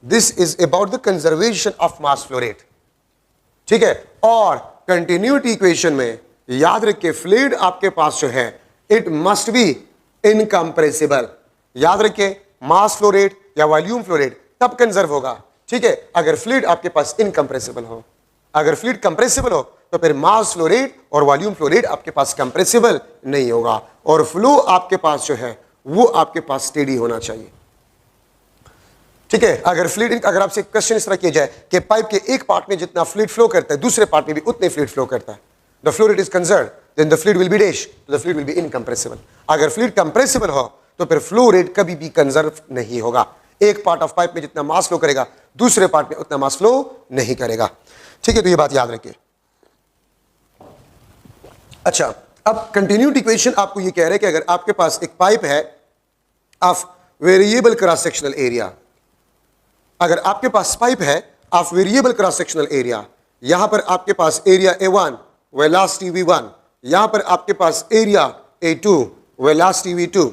A: This is about the conservation of mass flow rate. ठीक है, और कंटिन्यूटी इक्वेशन में याद रखिए फ्लूइड आपके पास जो है इट मस्ट बी इनकंप्रेसिबल. याद रखिए मास फ्लो रेट या वॉल्यूम फ्लो रेट तब कंजर्व होगा, ठीक है, अगर फ्लूइड आपके पास इनकंप्रेसिबल हो. अगर फ्लूइड कंप्रेसिबल हो तो फिर मास फ्लो रेट और वॉल्यूम फ्लो रेट आपके पास कंप्रेसिबल नहीं होगा. और फ्लो आपके पास जो है वो आपके पास स्टेडी होना चाहिए. ठीक है, अगर फ्लूइड, अगर आपसे क्वेश्चन इस तरह किया जाए कि पाइप के एक पार्ट में जितना फ्लूइड फ्लो करता है दूसरे पार्ट में भी उतने फ्लूइड फ्लो करता है, the flow rate is conserved, then the fluid will be dash, the fluid will be incompressible. अगर फ्लूइड कंप्रेसिबल हो तो फिर फ्लो रेट कभी भी कंजर्व नहीं होगा. एक पार्ट ऑफ पाइप में जितना मास फ्लो करेगा दूसरे पार्ट में उतना मास फ्लो नहीं करेगा. ठीक है, तो ये बात याद रखिए. अच्छा, अब कंटिन्यूटी इक्वेशन आपको ये कह रहे हैं कि अगर आपके पास एक पाइप है of variable cross sectional area, अगर आपके पास पाइप है of variable cross sectional area, यहां पर आपके पास एरिया A1 वेलोसिटी V1, यहां पर आपके पास एरिया A2 वेलोसिटी V2.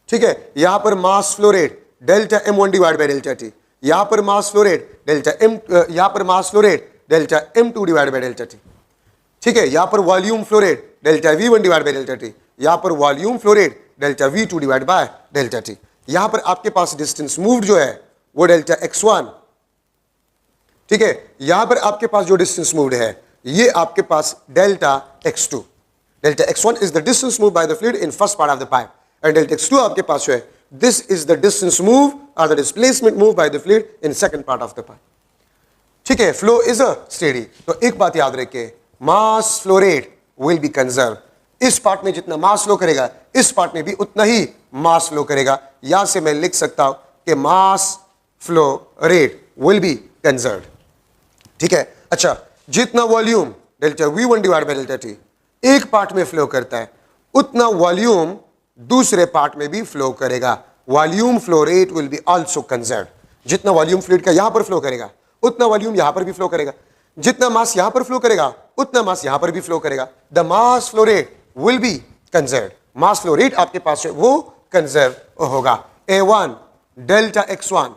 A: ठीक है, यहां पर मास flow rate delta M1 divide by delta T, यहां पर मास फ्लो रेट डेल्टा M, यहां पर मास flow rate delta M2 divide by delta T. ठीक है, यहां पर volume flow rate delta V1 divide by delta T, यहां पर volume flow rate delta V2 divide by delta T. यहां पर आपके पास डिस्टेंस मूव्ड जो है वो डेल्टा x1. ठीक है, यहां पर आपके पास जो डिस्टेंस मूव्ड है ये आपके पास delta x2. Delta x1 is the distance move by the fluid in first part of the pipe, and delta x2 आपके पास जो है this is the distance move और the displacement move by the fluid in second part of the pipe. ठीक है, flow is a steady. तो एक बात याद रखिए, mass flow rate will be conserved. इस पार्ट में जितना मास फ्लो करेगा इस पार्ट में भी उतना ही मास फ्लो करेगा. यहां से मैं लिख सकता हूं कि मास flow rate will be conserved. ठीक है. अच्छा, जितना volume delta V1 divide by delta T एक पार्ट में फ्लो करता है उतना वॉल्यूम दूसरे पार्ट में भी फ्लो करेगा. Volume flow rate will be also conserved. जितना वॉल्यूम फ्लूइड का यहां पर फ्लो करेगा उतना वॉल्यूम यहां पर भी फ्लो करेगा. जितना मास यहां पर फ्लो करेगा उतना मास यहां पर भी फ्लो करेगा. The mass flow rate will be conserved. Mass flow rate आपके पास है वो कंजर्व होगा. A1 delta x1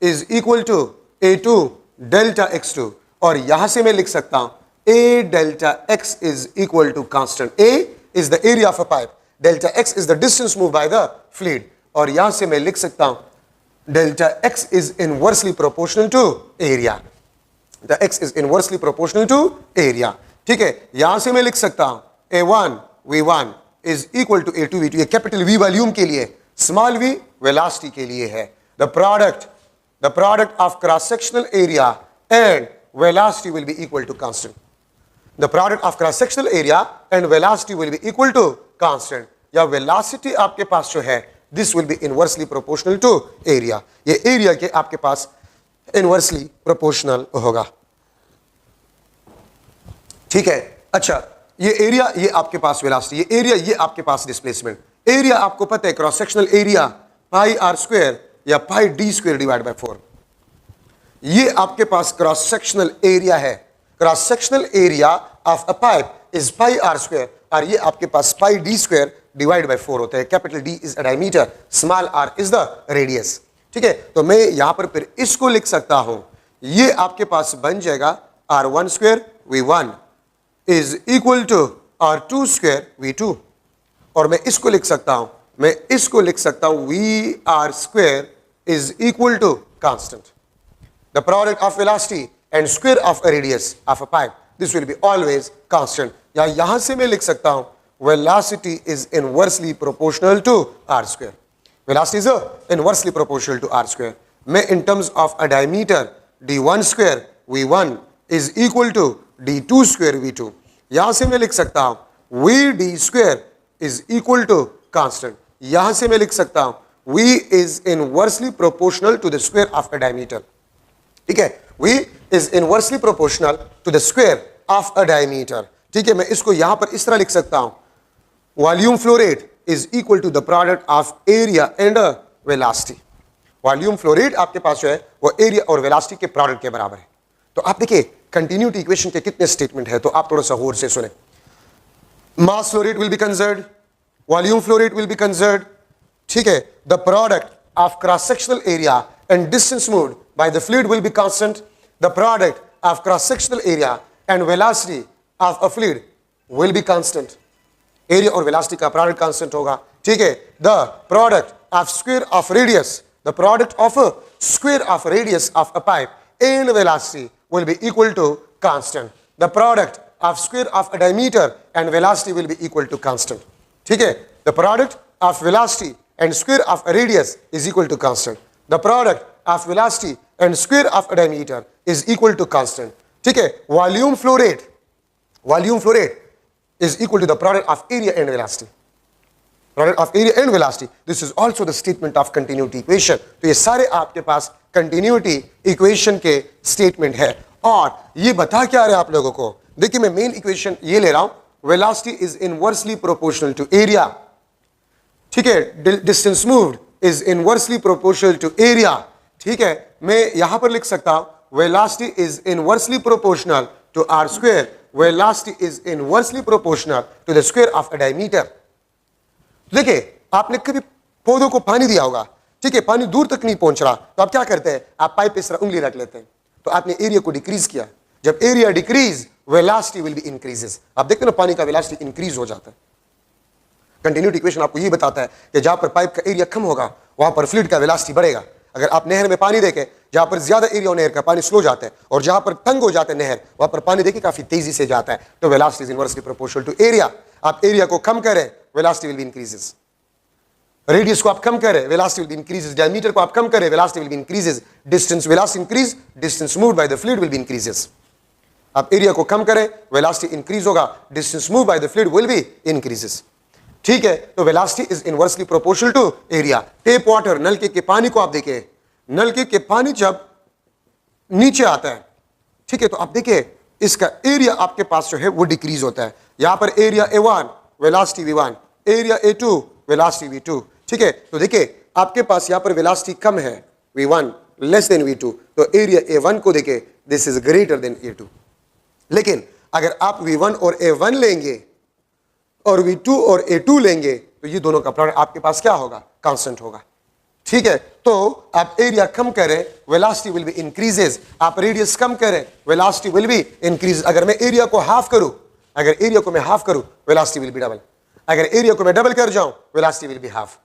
A: is equal to A2 delta x2. और यहां से मैं लिख सकता हूं A delta x is equal to constant. A is the area of a pipe, delta x is the distance move by the fluid. और यहां से मैं लिख सकता हूं delta x is inversely proportional to area. The x is inversely proportional to area. ठीक है. यहां से मैं लिख सकता हूं A1 V1 is equal to A2 V2. ये कैपिटल V वॉल्यूम के लिए, स्मॉल v वेलोसिटी के लिए है. The product of cross sectional area and velocity will be equal to constant. The product of cross sectional area and velocity will be equal to constant. या velocity आपके पास जो है this will be inversely proportional to area. ये area के आपके पास inversely proportional होगा. ठीक है. अच्छा, ये area ये आपके पास velocity, ये area ये आपके पास displacement. area आपको पता है cross sectional area pi r square या पाई d स्क्वायर डिवाइड बाय 4. ये आपके पास क्रॉस सेक्शनल एरिया है. Cross sectional area of a pipe is pi r square और ये आपके पास पाई d स्क्वायर डिवाइड बाय 4 होता है. Capital D is a diameter, small r is the radius. ठीक है. तो मैं यहां पर फिर इसको लिख सकता हूं. ये आपके पास बन जाएगा r1 square v1 is equal to r2 square v2. और मैं इसको लिख सकता हूं vr square is equal to constant. The product of velocity and square of a radius of a pipe, this will be always constant. या यहां से मैं लिख सकता हूं velocity is inversely proportional to r square. Velocity is inversely proportional to r square. मैं in terms of a diameter d1 square v1 is equal to d2 square v2. यहां से मैं लिख सकता हूं vd square is equal to constant. यहां से मैं लिख सकता हूं v is inversely proportional to the square of a diameter. ठीक है. V is inversely proportional to the square of a diameter. ठीक है. मैं इसको यहां पर इस तरह लिख सकता हूं volume flow rate is equal to the product of area and velocity. Volume flow rate आपके पास जो है वो एरिया और वेलोसिटी के प्रोडक्ट के बराबर है. तो आप देखिए कंटिन्यूटी इक्वेशन के कितने स्टेटमेंट है, तो आप थोड़ा सा गौर से सुने. मास flow rate will be conserved, volume flow rate will be conserved. ठीक है. The product of cross sectional area and distance moved by the fluid will be constant. The product of cross-sectional area and velocity of a fluid will be constant. Area और velocity का product constant होगा. ठीक है. The product of square of radius, the product of a square of radius of a pipe and velocity will be equal to constant. The product of square of a diameter and velocity will be equal to constant. ठीक है. The product of velocity and square of a radius is equal to constant. The product of velocity and square of a diameter is equal to constant. ठीक है. Volume flow rate is equal to the product of area and velocity. Product of area and velocity. This is also the statement of continuity equation. तो ये सारे आपके पास continuity equation के statement है. और ये बता क्या रहे आप लोगों को, देखिए मैं मेन इक्वेशन ये ले रहा हूं. Velocity is inversely proportional to area. ठीक है. Distance moved is inversely proportional to area. ठीक है. मैं यहां पर लिख सकता हूं velocity is inversely proportional to r square. Velocity is inversely proportional to the square of a diameter. देखिए आपने कभी पौधों को पानी दिया होगा. ठीक है. पानी दूर तक नहीं पहुंच रहा तो आप क्या करते हैं, आप पाइप पे इस तरह उंगली रख लेते हैं. तो आपने एरिया को डिक्रीज किया. जब area decrease velocity will be increases. आप देखते हैं ना पानी का वेलोसिटी इंक्रीज हो जाता है. कंटिन्यूटी इक्वेशन आपको ये बताता है कि जहां पर पाइप का एरिया कम होगा वहां पर फ्लूइड का वेलोसिटी बढ़ेगा. अगर आप नहर में पानी देखें जहां पर ज्यादा एरिया नहर का पानी स्लो जाता है और जहां पर तंग हो जाता है नहर वहां पर पानी देखिए काफी तेजी से जाता है. तो velocity is inversely proportional to area. आप एरिया को कम करें velocity will be increases. Radius को आप कम करें velocity will be increases. Diameter को आप कम करें velocity will be increases. Distance velocity increase, distance moved by the fluid will be increases. आप एरिया को कम करें, वेलोसिटी इंक्रीज होगा, distance move by the fluid will be increases. ठीक है, तो velocity is inversely proportional to area. Tap water, नलके के पानी को आप देखिए, नलके के पानी जब नीचे आता है, ठीक है, तो आप देखिए इसका एरिया आपके पास जो है वो डिक्रीज होता है। यहां पर area A1 velocity V1, area A2 velocity V2। ठीक है, तो देखिए आपके पास यहां पर वेलोसिटी कम है V1 लेस देन V2, तो एरिया A1 को देखिए this is greater than A2। लेकिन अगर आप V1 और A1 लेंगे और V2 और A2 लेंगे तो ये दोनों का प्रोडक्ट आपके पास क्या होगा, कांस्टेंट होगा। ठीक है, तो आप एरिया कम करें, वेलोसिटी विल बी इंक्रीजेस, आप रेडियस कम करें, वेलोसिटी विल बी इंक्रीज। अगर मैं एरिया को हाफ करूं, अगर एरिया को मैं हाफ करूं, वेलोसिटी विल बी डबल। अगर एरिया को मैं डबल कर जाऊं, वेलोसिटी विल बी हाफ।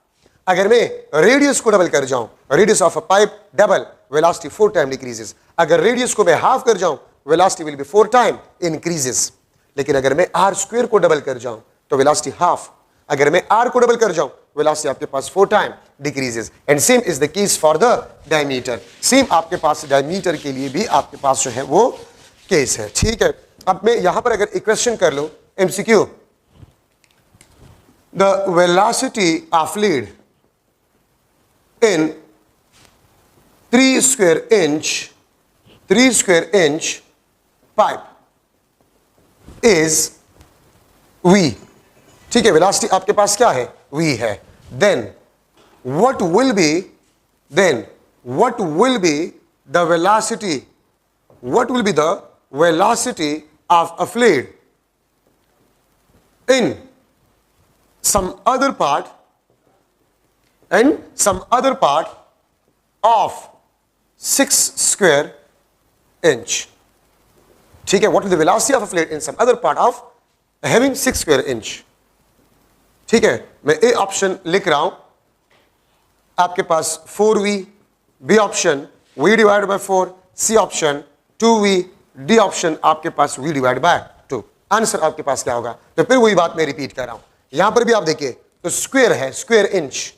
A: अगर मैं रेडियस को डबल कर जाऊं, radius of a pipe double, velocity 4 time decreases. अगर रेडियस को मैं हाफ कर जाऊं, velocity will B 4 time increases. लेकिन अगर मैं आर स्क्वायर को डबल कर जाऊं तो वेलोसिटी हाफ। अगर मैं आर को डबल कर जाऊं, वेलोसिटी आपके पास 4 time decreases. And same is the case for the diameter. Same आपके पास डायमीटर के लिए भी आपके पास जो है वो केस है। ठीक है, अब मैं यहां पर अगर एक क्वेश्चन कर लो MCQ, the velocity of fluid in 3 square inch pipe is V। ठीक है, वेलोसिटी आपके पास क्या है, V है। then what will be the velocity of a fluid in some other part of 6 square inch। ठीक है, what will the velocity of a fluid in some other part of having 6 square inch। ठीक है, मैं A option लिख रहा हूं आपके पास 4V, B option V divide by 4, C option 2V, D option आपके पास V डिवाइड बाय 2। आंसर आपके पास क्या होगा, तो फिर वही बात मैं रिपीट कर रहा हूं। यहां पर भी आप देखिए तो स्क्वायर है, स्क्वायर इंच,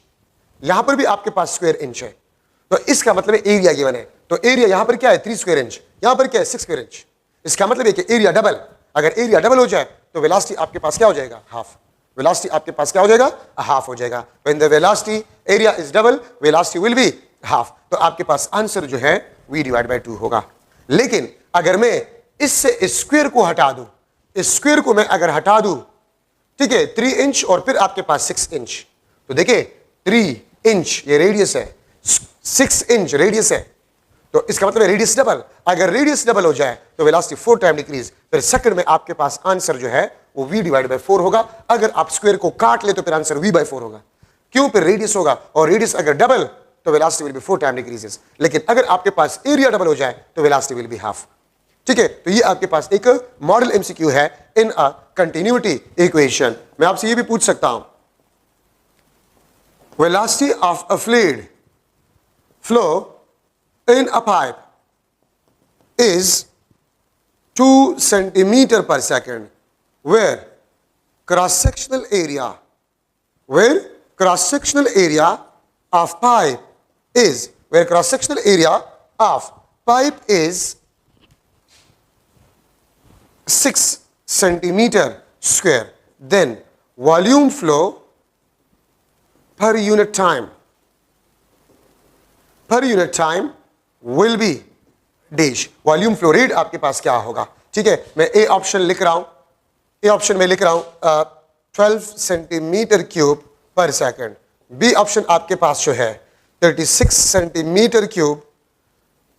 A: यहां पर भी आपके पास स्क्वायर इंच है, तो इसका मतलब एरिया गिवन है। तो एरिया यहां पर क्या है 3 स्क्वायर इंच, यहां पर क्या है 6 स्क्वायर इंच। इसका मतलब है कि एरिया डबल, अगर एरिया डबल हो जाए तो वेलोसिटी आपके पास क्या हो जाएगा, हाफ। वेलोसिटी आपके पास क्या हो जाएगा, हाफ हो जाएगा। When the velocity area is double, velocity will be half. तो आपके पास आंसर जो है v डिवाइड बाय 2 होगा। लेकिन अगर मैं इससे इस स्क्वायर को हटा दूं, इस स्क्वायर को मैं अगर हटा दूं, ठीक है, 3 इंच और फिर आपके पास 6 इंच, तो देखिए 3 इंच ये रेडियस है, 6 इंच रेडियस है, तो इसका मतलब है रेडियस डबल। अगर रेडियस डबल हो जाए तो वेलोसिटी 4 टाइम डिक्रीज। फिर सेकंड में आपके पास आंसर जो है वो v डिवाइड बाय 4 होगा। अगर आप स्क्वायर को काट ले तो फिर आंसर v बाय 4 होगा। क्यों, फिर रेडियस होगा और रेडियस अगर डबल तो velocity will B 4 time decreases. लेकिन अगर आपके पास एरिया डबल हो जाए तो वेलोसिटी विल बी हाफ। ठीक है, तो ये आपके पास एक मॉडल एमसीक्यू है इन अ कंटिन्यूटी इक्वेशन। मैं आपसे ये भी पूछ सकता हूं, velocity of a fluid flow in a pipe is 2 centimeter per second, where cross-sectional area of pipe is 6 centimeter square. Then volume flow per unit time will be dash। Volume flow rate आपके पास क्या होगा। ठीक है, मैं A option लिख रहा हूं, ए ऑप्शन में लिख रहा हूं 12 सेंटीमीटर क्यूब पर सेकंड, बी ऑप्शन आपके पास जो है 36 सेंटीमीटर क्यूब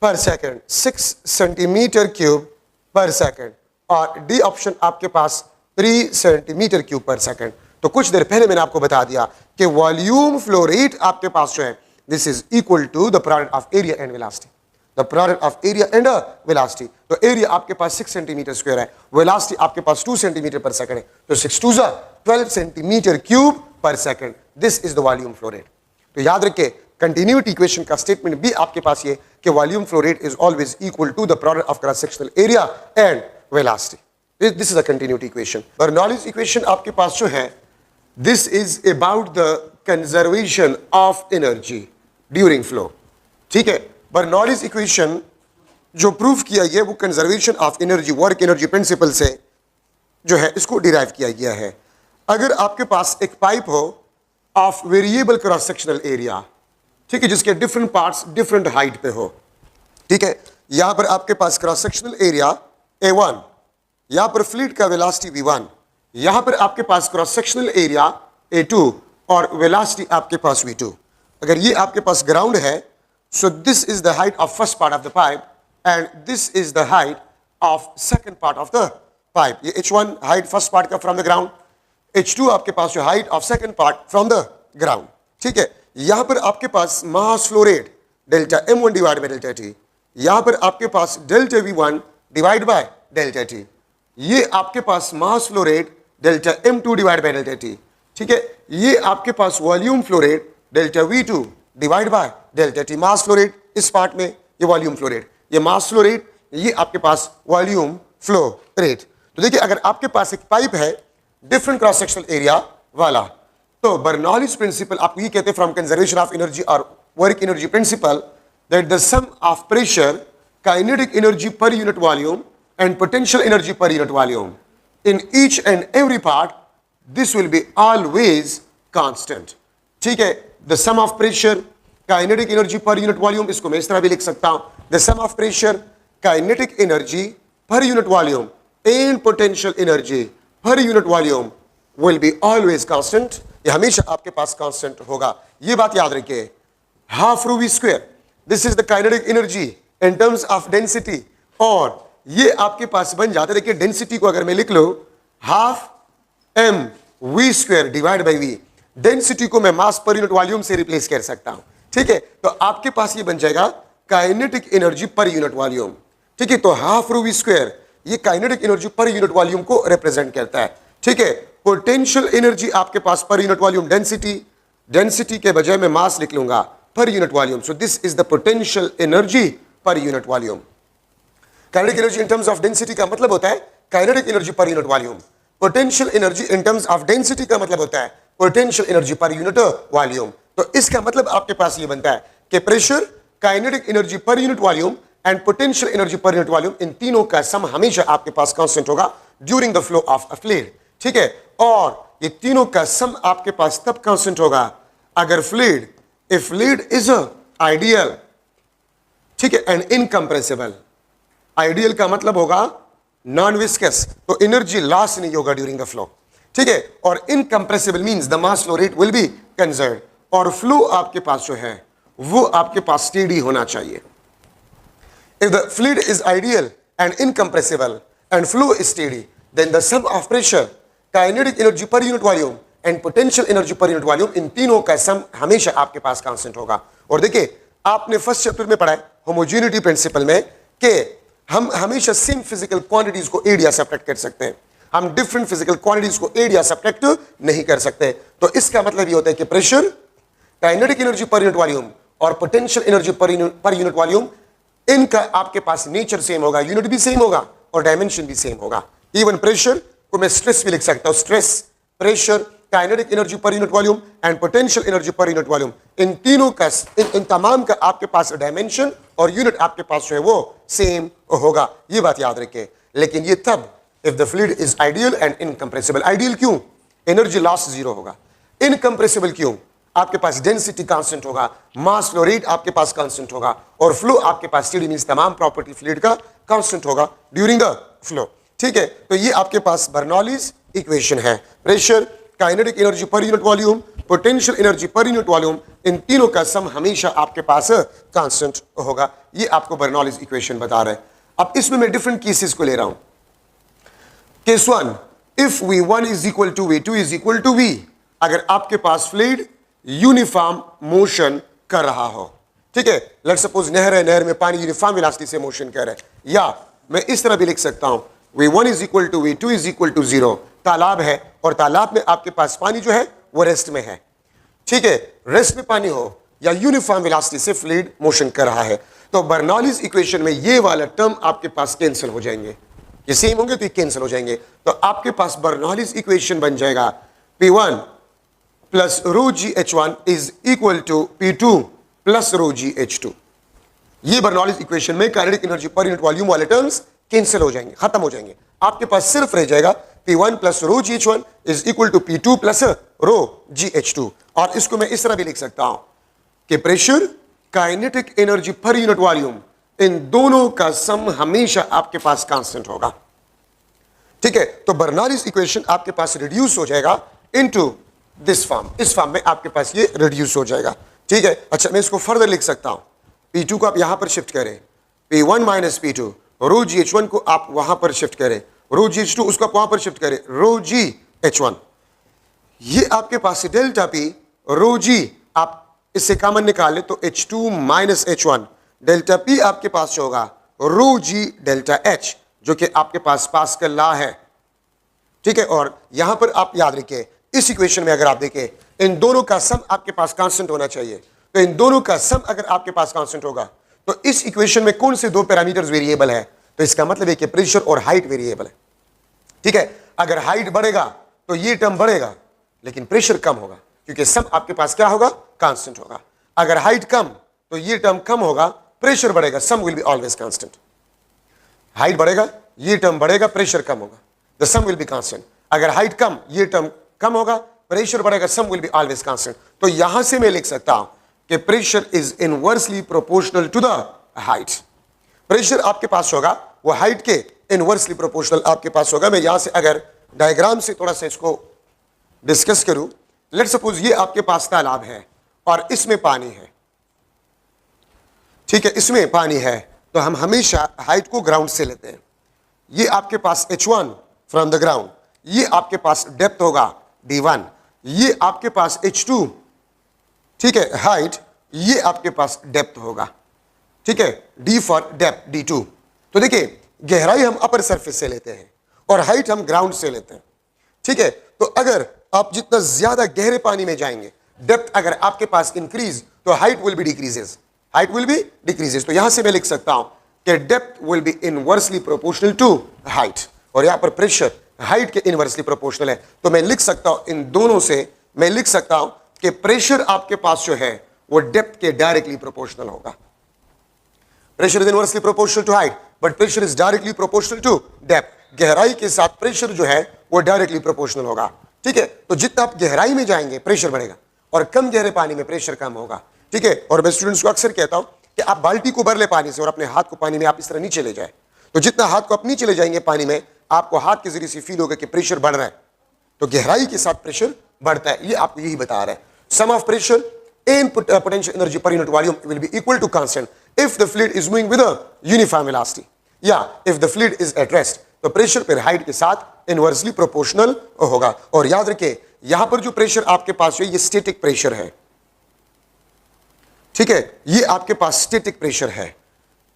A: पर सेकंड, 6 सेंटीमीटर क्यूब पर सेकंड, और डी ऑप्शन आपके पास 3 सेंटीमीटर क्यूब पर सेकंड। तो कुछ देर पहले मैंने आपको बता दिया कि वॉल्यूम फ्लो रेट आपके पास जो है this is equal to the product of area and velocity, the product of area and velocity. तो एरिया आपके पास 6 सेंटीमीटर स्क्वायर है, वेलोसिटी आपके पास 2 सेंटीमीटर पर सेकंड है, तो 6 2 12 सेंटीमीटर क्यूब पर second. This is the volume flow rate. तो याद रखिए कंटिन्यूटी इक्वेशन का स्टेटमेंट भी आपके पास ये कि volume flow rate is always equal to the product of cross sectional area and velocity. This is a continuity equation. Bernoulli's equation आपके पास जो है this is about the conservation of energy during flow। ठीक है, Bernoulli's equation जो proof किया गया वो conservation of energy, work energy principal से जो है इसको डिराइव किया गया है। अगर आपके पास एक पाइप हो of variable cross sectional area, ठीक है, जिसके डिफरेंट पार्ट्स डिफरेंट हाइट पे हो, ठीक है, यहां पर आपके पास क्रॉस सेक्शनल एरिया A1, यहां पर फ्लूइड का वेलोसिटी V1, यहां पर आपके पास क्रॉस सेक्शनल एरिया A2 और वेलोसिटी आपके पास V2। अगर ये आपके पास ग्राउंड है, so this is the height of first part of the pipe and this is the height of second part of the pipe. ये H1 हाइट फर्स्ट पार्ट का from the ground, H2 आपके पास जो height of second part from the ground, ठीक है। यहां पर आपके पास mass flow rate delta M1 divide by delta T, यहां पर आपके पास delta V1 divide by delta T, ये आपके पास mass flow rate delta M2 divide by delta T, ठीक है। ये आपके पास volume flow rate delta V2 divide by delta T। Mass flow rate इस पार्ट में, ये वॉल्यूम फ्लो रेट, ये मास फ्लो रेट, ये आपके पास वॉल्यूम फ्लो रेट। तो देखिए अगर आपके पास एक पाइप है डिफरेंट क्रॉस सेक्शनल एरिया वाला, तो बर्नौलीज प्रिंसिपल आपको ये कहते हैं फ्रॉम कंजर्वेशन ऑफ एनर्जी और work energy principle that the sum of pressure, kinetic energy per unit volume and potential energy per unit volume in each and every part, this will be always constant, ठीक है। The sum of pressure, kinetic energy per unit volume, इसको मैं इस तरह भी लिख सकता हूं, the sum of pressure, kinetic energy per unit volume and potential energy per unit volume will be always constant. ये हमेशा आपके पास कांस्टेंट होगा, ये बात याद रखिए। Half rho v square, this is the kinetic energy in terms of density, और ये आपके पास बन जाता है, देखिए डेंसिटी को अगर मैं लिख लो half m v square divide by v, density को मैं मास पर यूनिट वॉल्यूम से रिप्लेस कर सकता हूं, ठीक है। तो आपके पास ये बन जाएगा kinetic energy per unit volume, ठीक है। तो हाफ रू वी स्क्वायर ये kinetic energy per unit volume को रिप्रेजेंट करता है, ठीक है। पोटेंशियल एनर्जी आपके पास पर यूनिट वॉल्यूम डेंसिटी, डेंसिटी के बजाय मैं मास लिख लूंगा per unit volume, so this is the potential energy per unit volume. Kinetic energy in terms of density का मतलब होता है kinetic energy per unit volume, potential energy in terms of density का मतलब होता है potential energy per unit volume. तो इसका मतलब आपके पास ये बनता है कि pressure, kinetic energy per unit volume and potential energy per unit volume, इन तीनों का सम हमेशा आपके पास कांस्टेंट होगा during the flow of a fluid, ठीक है। और ये तीनों का सम आपके पास तब कांस्टेंट होगा अगर fluid, if fluid is ideal, ठीक है, एंड इनकंप्रेसिबल। आइडियल का मतलब होगा नॉन विस्कस, तो एनर्जी लॉस नहीं होगा ड्यूरिंग द फ्लो, ठीक है। और incompressible means the mass flow rate will be conserved, और फ्लो आपके पास जो है वो आपके पास स्टेडी होना चाहिए। If the fluid is ideal and incompressible and flow is steady, then the sum of pressure, kinetic energy per unit volume and potential energy per unit volume, इन तीनों का सम हमेशा आपके पास कांस्टेंट होगा। और देखिए आपने फर्स्ट चैप्टर में पढ़ा है होमोजेनिटी प्रिंसिपल में कि हम हमेशा सेम फिजिकल क्वांटिटीज को एरिया सब्ट्रैक्ट कर सकते हैं, हम डिफरेंट फिजिकल क्वांटिटीज को एरिया सब्ट्रैक्ट नहीं कर सकते। तो इसका मतलब ये होता है कि pressure, kinetic energy per unit volume और potential energy per unit volume, इनका आपके पास नेचर सेम होगा, यूनिट भी सेम होगा और डायमेंशन भी सेम होगा। इवन प्रेशर को मैं स्ट्रेस भी लिख सकता हूं, stress, pressure, kinetic energy per unit volume and potential energy per unit volume, इन तीनों का, इन तमाम का आपके पास डायमेंशन और यूनिट आपके पास जो है वो सेम होगा, ये बात याद रखें। लेकिन ये तब if the fluid is ideal and incompressible. Ideal क्यों? एनर्जी लॉस जीरो होगा। इनकंप्रेसिबल क्यों? आपके पास डेंसिटी कांस्टेंट होगा, मास फ्लो रेट आपके पास कांस्टेंट होगा, और फ्लो आपके पास स्टेडी मींस तमाम प्रॉपर्टी फ्लूइड का कांस्टेंट होगा ड्यूरिंग द फ्लो, ठीक है। तो ये आपके पास बर्नौलीज इक्वेशन है। Pressure, kinetic energy per unit volume, potential energy per unit volume, इन तीनों का सम हमेशा आपके पास कांस्टेंट होगा। ये आपको बर्नौलीज इक्वेशन बता रहा है। अब इसमें मैं डिफरेंट केसेस को ले रहा हूं। Case 1, if V1 is equal to V2 is equal to V, अगर आपके पास फ्लूइड यूनिफॉर्म मोशन कर रहा हो, ठीक है। लेट्स सपोज नहर है, नहर में पानी यूनिफॉर्म वेलोसिटी से मोशन कर रहा है, या मैं इस तरह भी लिख सकता हूं V1 is equal to V2 is equal to 0। तालाब है और तालाब में आपके पास पानी जो है वो रेस्ट में है, ठीक है। रेस्ट में पानी हो या यूनिफॉर्म वेलोसिटी से फ्लूइड मोशन कर रहा है, तो बर्नौलीज इक्वेशन में ये वाला टर्म आपके पास कैंसिल हो जाएंगे, ये सेम होंगे तो ये कैंसिल हो जाएंगे। तो आपके पास बर्नौलीज इक्वेशन बन जाएगा P1 plus rho g H1 is equal to P2 plus rho g H2। ये बर्नौलीज इक्वेशन में kinetic energy per unit volume वाले टर्म्स कैंसिल हो जाएंगे, खत्म हो जाएंगे। आपके पास सिर्फ रह जाएगा P1 plus rho GH1 is equal to P2 plus rho GH2। और इसको मैं इस तरह भी लिख सकता हूं कि pressure, kinetic energy per unit volume, इन दोनों का सम हमेशा आपके पास कांस्टेंट होगा। ठीक है, तो बर्नौलीज इक्वेशन आपके पास रिड्यूस हो जाएगा इनटू दिस फॉर्म, इस फॉर्म में आपके पास ये रिड्यूस हो जाएगा। ठीक है, अच्छा मैं इसको फर्दर लिख सकता हूं, P2 को आप यहां पर शिफ्ट करें, P1 माइनस P2, रो GH1 को आप वहां पर शिफ्ट करें, रो GH2 उसको आप वहां पर शिफ्ट करें, रो GH1, ये आपके पास डेल्टा P रो G, आप इससे कॉमन निकाले तो H2 minus H1, delta P आपके पास होगा रो G डेल्टा H, जो कि आपके पास पास्कल लॉ है। ठीक है, और यहां पर आप याद रखिए इस इक्वेशन में अगर आप देखें इन दोनों का सम आपके पास कांस्टेंट होना चाहिए, तो इन दोनों का सम अगर आपके पास कांस्टेंट होगा तो इस इक्वेशन में कौन से दो पैरामीटर्स वेरिएबल है, तो इसका मतलब है कि प्रेशर और हाइट वेरिएबल है। ठीक है, अगर हाइट बढ़ेगा तो ये टर्म बढ़ेगा लेकिन प्रेशर कम होगा, क्योंकि सम आपके पास क्या होगा, कांस्टेंट होगा। अगर हाइट कम तो ये टर्म कम होगा, प्रेशर बढ़ेगा, sum will be always constant. Height बढ़ेगा, ये टर्म बढ़ेगा, प्रेशर कम होगा, the sum will be constant. अगर हाइट कम, ये टर्म कम होगा, प्रेशर बढ़ेगा, sum will be always constant. तो यहां से मैं लिख सकता हूं कि pressure is inversely proportional to the height. Pressure आपके पास होगा वो हाइट के इनवर्सली प्रोपोर्शनल आपके पास होगा। मैं यहां से अगर डायग्राम से थोड़ा सा इसको डिस्कस करूं, लेट सपोज ये आपके पास तालाब है और इसमें पानी है। ठीक है, इसमें पानी है तो हम हमेशा हाइट को ग्राउंड से लेते हैं। ये आपके पास H1 फ्रॉम द ग्राउंड, ये आपके पास डेप्थ होगा D1, ये आपके पास H2, ठीक है, हाइट, ये आपके पास डेप्थ होगा। ठीक है, D फॉर डेप्थ D2। तो देखिए गहराई हम अपर सरफेस से लेते हैं और हाइट हम ग्राउंड से लेते हैं। ठीक है, तो अगर आप जितना ज्यादा गहरे पानी में जाएंगे, डेप्थ अगर आपके पास इंक्रीज तो height will be decreases, height will be decreases. तो यहां से मैं लिख सकता हूं कि depth will be inversely proportional to height, और यहां पर प्रेशर हाइट के इनवर्सली प्रोपोर्शनल है। तो मैं लिख सकता हूं इन दोनों से, मैं लिख सकता हूं कि प्रेशर आपके पास जो है वो डेप्थ के डायरेक्टली प्रोपोर्शनल होगा। Pressure is inversely proportional to height but pressure is directly proportional to depth. गहराई के साथ प्रेशर जो है वो डायरेक्टली प्रोपोर्शनल होगा। ठीक है, तो जितना आप गहराई में जाएंगे प्रेशर बढ़ेगा और कम गहरे पानी में प्रेशर कम होगा। ठीक है, और मैं स्टूडेंट्स को अक्सर कहता हूं कि आप बाल्टी को भर ले पानी से और अपने हाथ को पानी में आप इस तरह नीचे ले जाए, तो जितना हाथ को आप नीचे ले जाएंगे पानी में, आपको हाथ के जरिए से फील होगा कि प्रेशर बढ़ रहा है। तो गहराई के साथ प्रेशर बढ़ता है, ये आपको यही बता रहा है। Sum of pressure and potential energy per unit volume will be equal to constant if the fluid is moving with a uniform velocity, या if the fluid is at rest। तो प्रेशर पर हाइट के साथ inversely proportional होगा। और याद रखिए यहां पर जो प्रेशर आपके पास है ये स्टैटिक प्रेशर है। ठीक है, ये आपके पास स्टैटिक प्रेशर है।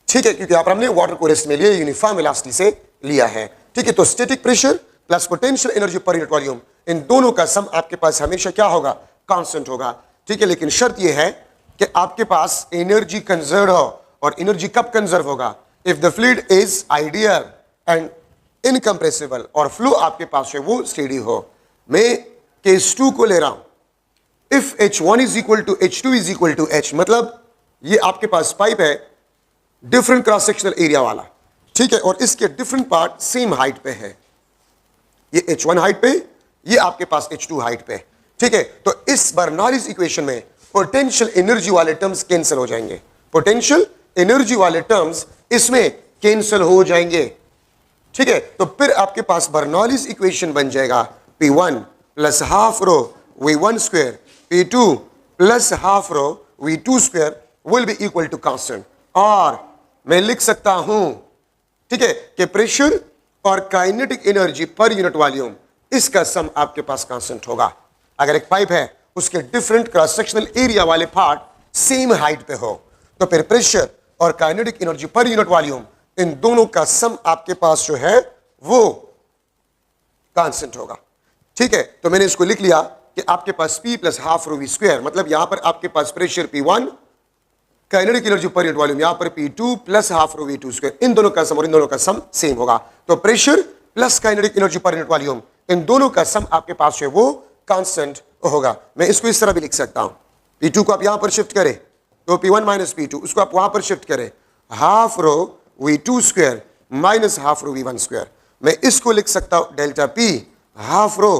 A: ठीक है, क्योंकि आप हमने वाटर को रेस्ट में लिया, यूनिफॉर्म वेलोसिटी से लिया है। ठीक है, तो static pressure plus potential energy per unit volume, इन दोनों का सम आपके पास हमेशा क्या होगा, कांस्टेंट होगा। ठीक है, लेकिन शर्त यह है कि आपके पास एनर्जी कंजर्व हो, और एनर्जी कब कंजर्व होगा, if the fluid is ideal and incompressible, और फ्लो आपके पास है वो स्टेडी हो। मैं केस 2 को ले रहा हूं, if H1 is equal to H2 is equal to H, मतलब ये आपके पास पाइप है डिफरेंट क्रॉस सेक्शनल एरिया वाला। ठीक है, और इसके डिफरेंट पार्ट सेम हाइट पे है, ये H1 हाइट पे, ये आपके पास H2 हाइट पे। ठीक है, तो इस बर्नौलीज इक्वेशन में पोटेंशियल एनर्जी वाले टर्म्स कैंसिल हो जाएंगे, पोटेंशियल एनर्जी वाले टर्म्स इसमें कैंसिल हो जाएंगे। ठीक है, तो फिर आपके पास बर्नौलीज इक्वेशन बन जाएगा P1 plus half rho V1 square, P2 plus half rho V2 square will be equal to constant. और मैं लिख सकता हूं, ठीक है, कि प्रेशर और kinetic energy per unit volume, इसका सम आपके पास कांस्टेंट होगा। अगर एक पाइप है उसके डिफरेंट क्रॉस सेक्शनल एरिया वाले पार्ट सेम हाइट पे हो, तो फिर प्रेशर और kinetic energy per unit volume, इन दोनों का सम आपके पास जो है वो कांस्टेंट होगा। ठीक है, तो मैंने इसको लिख लिया कि आपके पास P plus half rho V square, मतलब यहां पर आपके पास pressure P1, kinetic energy per unit volume यहां पर P2 plus half rho V2 square, इन दोनों का सम और इन दोनों का सम सेम होगा। तो pressure plus kinetic energy per unit volume, इन दोनों का सम आपके पास है वो कांस्टेंट होगा। मैं इसको इस तरह भी लिख सकता हूं, P2 को आप यहां पर शिफ्ट करें, तो P1 माइनस P2, उसको आप वहां पर शिफ्ट करें, half rho V2 square minus half rho V1 square. मैं इसको लिख सकता हूं delta P half rho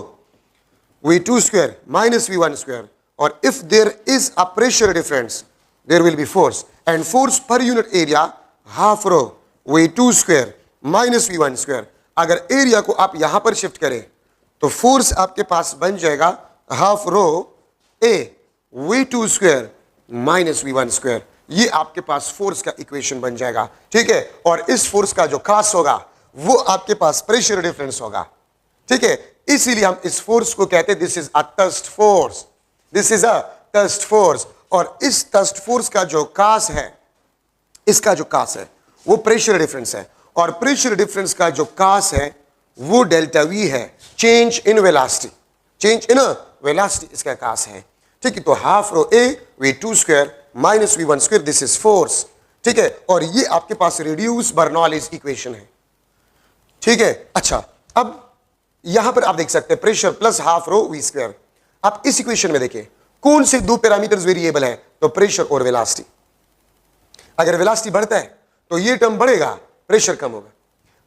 A: V2 square minus V1 square. और if there is a pressure difference there will be force, and force per unit area half rho V2 square minus V1 square. अगर area को आप यहां पर shift करें तो force आपके पास बन जाएगा half rho A V2 square minus V1 square. ये आपके पास फोर्स का इक्वेशन बन जाएगा, ठीक है। और इस फोर्स का जो कास होगा वो आपके पास प्रेशर डिफरेंस होगा, ठीक है। इसीलिए हम इस फोर्स को कहते हैं this is a thrust force, this is a thrust force. और इस थ्रस्ट फोर्स का जो कास है, इसका जो कास है वो प्रेशर डिफरेंस है, और प्रेशर डिफरेंस का जो कास है वो डेल्टा वी है, change in velocity, change in velocity इसका कास है, ठीक है। तो half rho A V2 square minus V1 square, this is force, ठीक है। और ये आपके पास रिड्यूस बर्नौलीज इक्वेशन है, ठीक है। अच्छा, अब यहां पर आप देख सकते हैं pressure plus half rho V square. आप इस इक्वेशन में देखिए कौन से दो पैरामीटर्स वेरिएबल है, तो प्रेशर और वेलोसिटी। अगर वेलोसिटी बढ़ता है तो ये टर्म बढ़ेगा, प्रेशर कम होगा।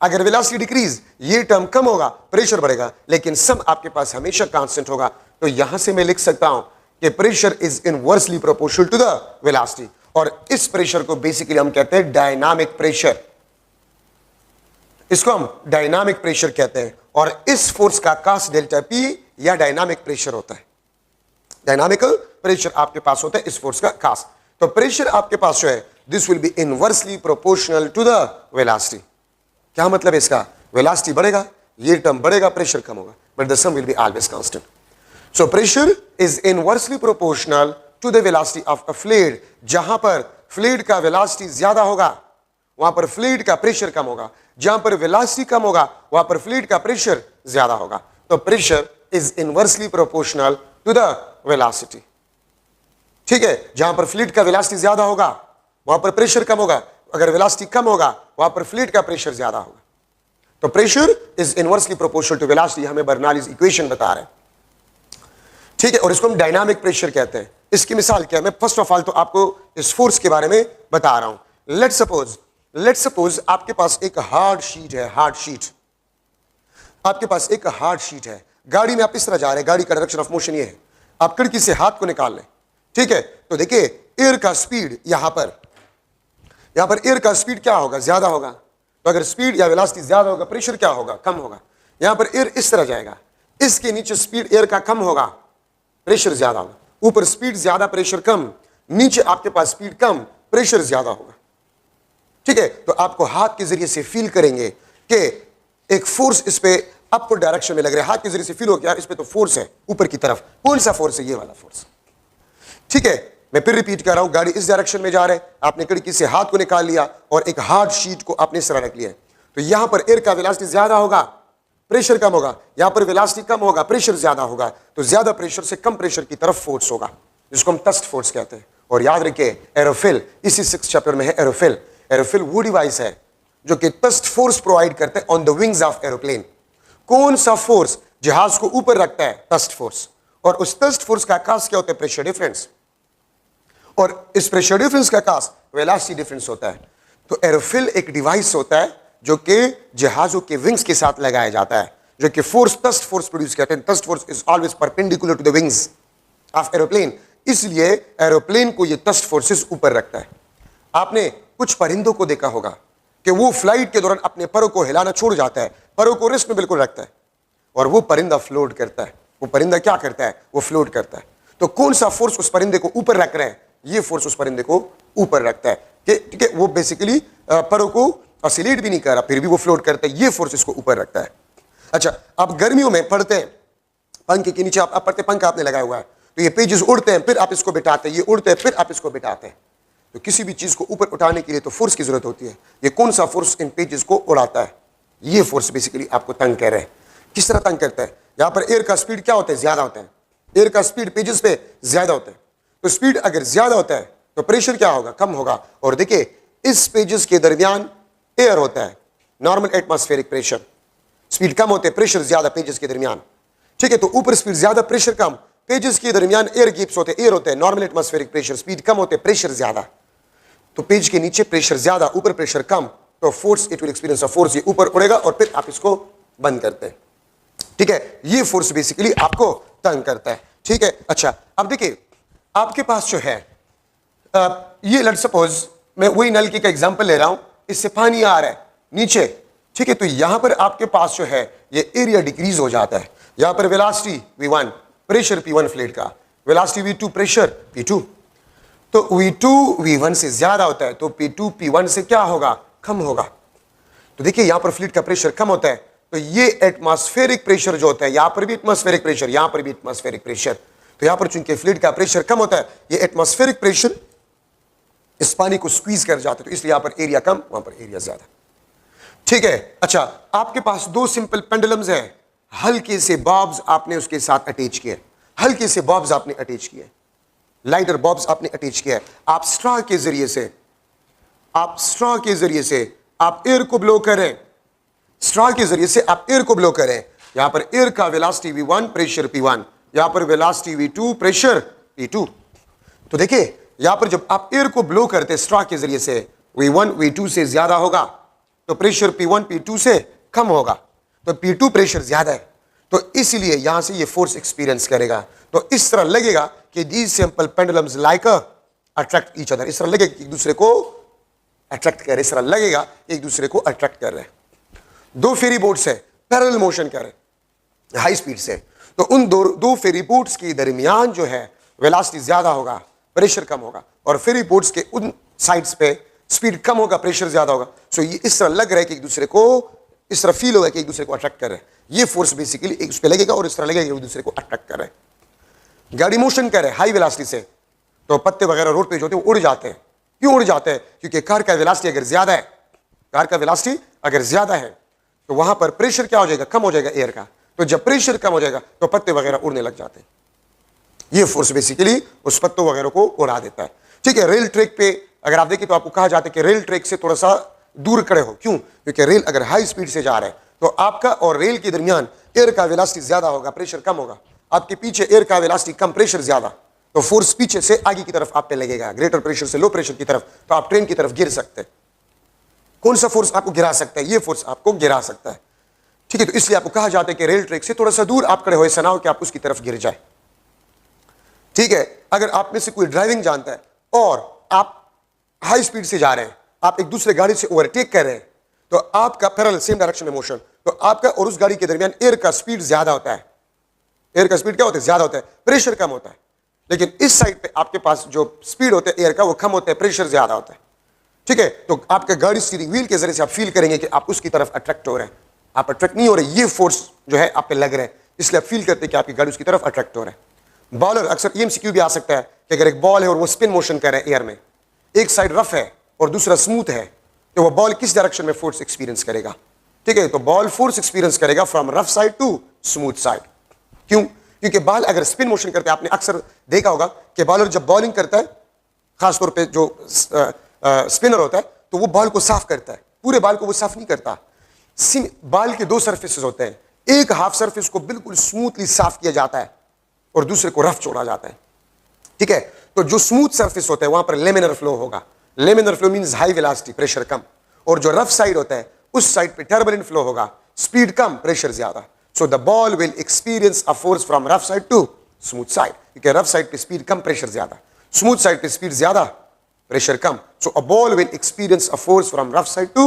A: अगर वेलोसिटी डिक्रीज, ये टर्म कम होगा, प्रेशर बढ़ेगा। लेकिन सम आपके पास हमेशा कांस्टेंट होगा। तो यहां से मैं लिख सकता हूं कि pressure is inversely proportional to the velocity, और इस प्रेशर को बेसिकली हम कहते हैं डायनामिक प्रेशर, इसको हम डायनामिक प्रेशर कहते हैं। और इस फोर्स का कास डेल्टा पी या डायनामिक प्रेशर होता है, डायनामिक प्रेशर आपके पास होता है इस फोर्स का कास। तो प्रेशर आपके पास जो है this will be inversely proportional to the velocity. क्या मतलब है इसका, वेलोसिटी बढ़ेगा, ये टर्म बढ़ेगा, प्रेशर कम होगा, but the sum will be always constant. So pressure is inversely proportional to the velocity of a fluid. जहां पर फ्लूइड का वेलोसिटी ज्यादा होगा वहां पर फ्लूइड का प्रेशर कम होगा, जहां पर वेलोसिटी कम होगा वहां पर फ्लूइड का प्रेशर ज्यादा होगा। तो pressure is inversely proportional to the velocity, ठीक है। जहां पर फ्लूइड का वेलोसिटी ज्यादा होगा वहां पर प्रेशर कम होगा, अगर वेलोसिटी कम होगा वहां पर फ्लूइड का प्रेशर ज्यादा होगा। तो pressure is inversely proportional to velocity, हमें बर्नौलीज इक्वेशन बता रहे हैं, ठीक है। और इसको हम डायनामिक प्रेशर कहते हैं। इसकी मिसाल क्या है, मैं फर्स्ट ऑफ ऑल तो आपको इस फोर्स के बारे में बता रहा हूं। लेट्स सपोज आपके पास एक हार्ड शीट है, हार्ड शीट, आपके पास एक हार्ड शीट है। गाड़ी में आप इस तरह जा रहे हैं, गाड़ी का डायरेक्शन ऑफ मोशन ये है, आप खिड़की से हाथ को निकाल लें, ठीक है। तो देखिए एयर का स्पीड यहां पर एयर का स्पीड क्या होगा, ज्यादा होगा। तो अगर स्पीड या वेलोसिटी ज्यादा होगा, प्रेशर क्या होगा, कम होगा। यहां पर एयर इस तरह जाएगा, इसके नीचे स्पीड एयर का कम होगा, प्रेशर ज्यादा होगा। ऊपर स्पीड ज्यादा, प्रेशर कम, नीचे आपके पास स्पीड कम, प्रेशर ज्यादा होगा, ठीक है। तो आपको हाथ के जरिए से फील करेंगे कि एक फोर्स इस पे अपवर्ड डायरेक्शन में लग रहा है, हाथ के जरिए से फील हो गया इस पे तो फोर्स है ऊपर की तरफ। कौन सा फोर्स है, ये वाला फोर्स, ठीक है। मैं फिर रिपीट कर रहा हूं, गाड़ी इस डायरेक्शन में जा रहे हैं, आपने खिड़की से हाथ को निकाल लिया और एक हार्ड शीट को आपने इस तरह रख लिया, तो यहां पर एयर का वेलोसिटी ज्यादा होगा, प्रेशर कम होगा, यहां पर वेलोसिटी कम होगा, प्रेशर ज्यादा होगा। तो ज्यादा प्रेशर से कम प्रेशर की तरफ फोर्स होगा, जिसको हम थ्रस्ट फोर्स कहते हैं। और याद रखिए एरोफिल, इसी 6th चैप्टर में है एरोफिल। एरोफिल वो डिवाइस है जो कि थ्रस्ट फोर्स प्रोवाइड करता है on the wings of aeroplane. कौन सा फोर्स जहाज को ऊपर रखता है, थ्रस्ट फोर्स। और उस थ्रस्ट फोर्स का कास क्या होता है, प्रेशर डिफरेंस। और इस प्रेशर डिफरेंस का कास वेलोसिटी डिफरेंस होता है। तो एरोफिल एक डिवाइस होता है जो कि जहाजों के विंग्स के साथ लगाया जाता है, जो कि फोर्स थ्रस्ट फोर्स प्रोड्यूस करते हैं। Thrust force is always perpendicular to the wings of aeroplane, इसलिए एरोप्लेन को ये थ्रस्ट फोर्सेस ऊपर रखता है। आपने कुछ परिंदों को देखा होगा कि वो फ्लाइट के दौरान अपने परों को हिलाना छोड़ जाता है, परों को रेस्ट में बिल्कुल रखता है, और वो परिंदा फ्लोट करता है। वो परिंदा क्या करता है, वो फ्लोट करता है। तो कौन सा फोर्स उस परिंदे को ऊपर रख रहे हैं, ये फोर्स उस परिंदे को ऊपर रखता है, ठीक है। वो बेसिकली परों को ऑसिलेट भी नहीं कर रहा, फिर भी वो फ्लोट करता है, ये फोर्स इसको ऊपर रखता है। अच्छा, आप गर्मियों में पढ़ते हैं, पंखे के नीचे आप पढ़ते, पंखा आपने लगाया हुआ है, तो ये पेजेस उड़ते हैं, फिर आप इसको बिठाते हैं, ये उड़ते हैं, फिर आप इसको बिठाते हैं। तो किसी भी चीज को ऊपर उठाने के लिए तो फोर्स की जरूरत होती है। ये कौन सा फोर्स इन पेजेस को उड़ाता है, ये फोर्स बेसिकली आपको तंग कर रहे हैं। किस तरह तंग करता है, यहां पर एयर का स्पीड क्या होता है, ज्यादा होता है। एयर का स्पीड पेजेस पे ज्यादा होता है, तो स्पीड अगर ज्यादा होता है तो प्रेशर क्या होगा, कम होगा। और देखिए इस पेजेस के दरमियान एयर होता है, नॉर्मल एटमॉस्फेरिक प्रेशर। स्पीड कम होते है, प्रेशर ज्यादा पेजेस के दरमियान, ठीक है। तो ऊपर स्पीड ज्यादा, प्रेशर कम, पेजेस के दरमियान एयर गैप्स होते हैं, एयर होते हैं, नॉर्मल एटमॉस्फेरिक प्रेशर, स्पीड कम होते हैं, प्रेशर ज्यादा। तो पेज के नीचे प्रेशर ज्यादा, ऊपर प्रेशर कम, तो force it will experience a force, ये ऊपर उड़ेगा और फिर आप इसको बंद करते हैं। ठीक है, ये फोर्स बेसिकली आपको तंग करता है। ठीक है, अच्छा अब देखिए आपके पास जो है ये लेट्स सपोज मैं वही नलकी का एग्जांपल ले रहा हूं, इससे पानी आ रहा है नीचे। ठीक है, तो यहां पर आपके पास जो है ये एरिया डिक्रीज हो जाता है। यहां पर velocity v1, pressure p1 fluid का, वेलोसिटी v2, प्रेशर p2। तो v2 v1 से ज्यादा होता है, तो p2 p1 से क्या होगा, कम होगा। तो देखिए यहां पर फ्लूइड का प्रेशर कम होता है, तो ये एटमॉस्फेरिक प्रेशर जो होता है, यहां पर भी एटमॉस्फेरिक प्रेशर, यहां पर भी एटमॉस्फेरिक प्रेशर, तो यहां पर चूंकि फ्लूइड का प्रेशर कम होता है, ये एटमॉस्फेरिक प्रेशर इस पानी को स्क्वीज कर जाते, तो इसलिए यहां पर एरिया कम, वहां पर एरिया ज्यादा। ठीक है, अच्छा आपके पास दो सिंपल पेंडुलम्स हैं, हल्के से बॉब्स आपने उसके साथ अटैच किए, हल्के से बॉब्स आपने अटैच किए, लाइटर बॉब्स आपने अटैच किया। आप स्ट्रॉ के जरिए से, आप स्ट्रॉ के जरिए से आप एयर को ब्लो करें, स्ट्रॉ के जरिए से आप एयर को ब्लो करें। यहां पर एयर का वेलोसिटी v1, प्रेशर p1, यहां पर वेलोसिटी v2, प्रेशर p2। तो देखिए यहां पर जब आप एयर को ब्लो करते हैं स्ट्रॉ के जरिए से, v1 v2 से ज्यादा होगा, तो प्रेशर p1 p2 से कम होगा, तो p2 प्रेशर ज्यादा है, तो इसलिए यहां से ये फोर्स एक्सपीरियंस करेगा। तो इस तरह लगेगा कि these simple pendulums like attract each other, इस तरह लगेगा कि एक दूसरे को अट्रैक्ट कर रहे, इस तरह लगेगा एक दूसरे को अट्रैक्ट कर रहे हैं। दो फेरी बोट्स है, पैरेलल मोशन कर रहे हाई स्पीड से, तो उन दो फेरी बोट्स के दरमियान जो है वेलोसिटी ज्यादा होगा, प्रेशर कम होगा, और फेरी बोट्स के उन साइड्स पे स्पीड कम होगा, प्रेशर ज्यादा होगा। सो ये इस तरह लग रहा है कि एक दूसरे को, इस तरह फील होगा कि एक दूसरे को अट्रैक्ट कर रहे हैं। ये फोर्स बेसिकली एक उस पे लगेगा और इस तरह लगेगा कि एक दूसरे को अट्रैक्ट कर रहे हैं। गाड़ी मोशन कर रहे हैं हाई वेलोसिटी से, तो पत्ते वगैरह रोड पे जो होते हैं उड़ जाते हैं। क्यों उड़ जाते हैं? क्योंकि कार का वेलोसिटी अगर ज्यादा है, कार का वेलोसिटी अगर ज्यादा है तो वहां पर प्रेशर क्या हो जाएगा, कम हो जाएगा एयर का। तो जब प्रेशर कम हो जाएगा तो पत्ते वगैरह उड़ने लग जाते हैं। ये फोर्स बेसिकली उस पत्तों वगैरह को उड़ा देता है। ठीक है, रेल ट्रैक पे अगर आप देखें तो आपको कहा जाता है कि रेल ट्रैक से थोड़ा सा दूर खड़े हो। क्यों? क्योंकि रेल अगर हाई स्पीड से जा रहा है तो आपका और रेल के दरमियान एयर का वेलोसिटी ज्यादा होगा, प्रेशर कम होगा। आपके पीछे एयर का वेलोसिटी कम, प्रेशर ज्यादा, तो फोर्स पीछे से आगे की तरफ आप पे लगेगा, ग्रेटर प्रेशर से लो प्रेशर की तरफ, तो आप ट्रेन की तरफ गिर सकते हैं। कौन सा फोर्स आपको गिरा सकता है? ये फोर्स आपको गिरा सकता है। ठीक है, तो इसलिए आपको कहा जाता है कि रेल ट्रैक से थोड़ा सा दूर आप खड़े हो, ऐसा ना हो कि आप उसकी तरफ गिर जाए। ठीक है, अगर आप में से कोई ड्राइविंग जानता है और आप हाई स्पीड से जा रहे हैं, आप एक दूसरे गाड़ी से ओवरटेक कर रहे हैं, तो आपका पैरेलल सेम डायरेक्शन में मोशन, तो आपका और उस गाड़ी के दरमियान एयर का स्पीड ज्यादा होता है। एयर का स्पीड क्या होता है? ज्यादा होता है, प्रेशर कम होता है। लेकिन इस साइड पे आपके पास जो स्पीड होता है एयर का वो कम होता है, प्रेशर ज्यादा होता है। ठीक है, तो आपका गाड़ी स्टीयरिंग व्हील के जरिए से आप फील करेंगे कि आप उसकी तरफ अट्रैक्ट हो रहे हैं। आप अट्रैक्ट नहीं हो रहे, ये फोर्स जो है आप पे लग रहे हैं, इसलिए आप फील करते हैं कि आपकी गाड़ी उसकी तरफ अट्रैक्ट हो रहा है। बॉलर अक्सर एमसीक्यू भी आ सकता है कि अगर एक बॉल है और वो स्पिन मोशन कर रहा है एयर में, एक साइड रफ है और दूसरा स्मूथ है, तो वो बॉल किस डायरेक्शन में फोर्स एक्सपीरियंस करेगा? ठीक है, तो बॉल फोर्स एक्सपीरियंस करेगा from rough side to smooth side. क्यों? क्योंकि बॉल अगर स्पिन मोशन करता है, आपने अक्सर देखा होगा कि बॉलर जब बॉलिंग करता है, खासतौर पे जो स्पिनर होता है, तो वो बॉल को साफ करता है, पूरे बॉल को वो साफ नहीं करता। बॉल के दो सरफेसेस होते हैं, एक हाफ सरफेस को बिल्कुल स्मूथली साफ किया जाता है और दूसरे को रफ छोड़ा जाता है। ठीक है, तो जो स्मूथ सरफेस होता है वहां पर लेमिनर फ्लो होगा। Laminar flow means high velocity, pressure कम, और जो रफ साइड होता है उस साइड पे टर्बुलेंट फ्लो होगा, स्पीड कम, प्रेशर ज्यादा। So the ball will experience a force from rough side to smooth side, क्योंकि रफ साइड पे स्पीड कम, प्रेशर ज्यादा, स्मूथ साइड पे स्पीड ज्यादा, प्रेशर कम। So a ball will experience a force from rough side to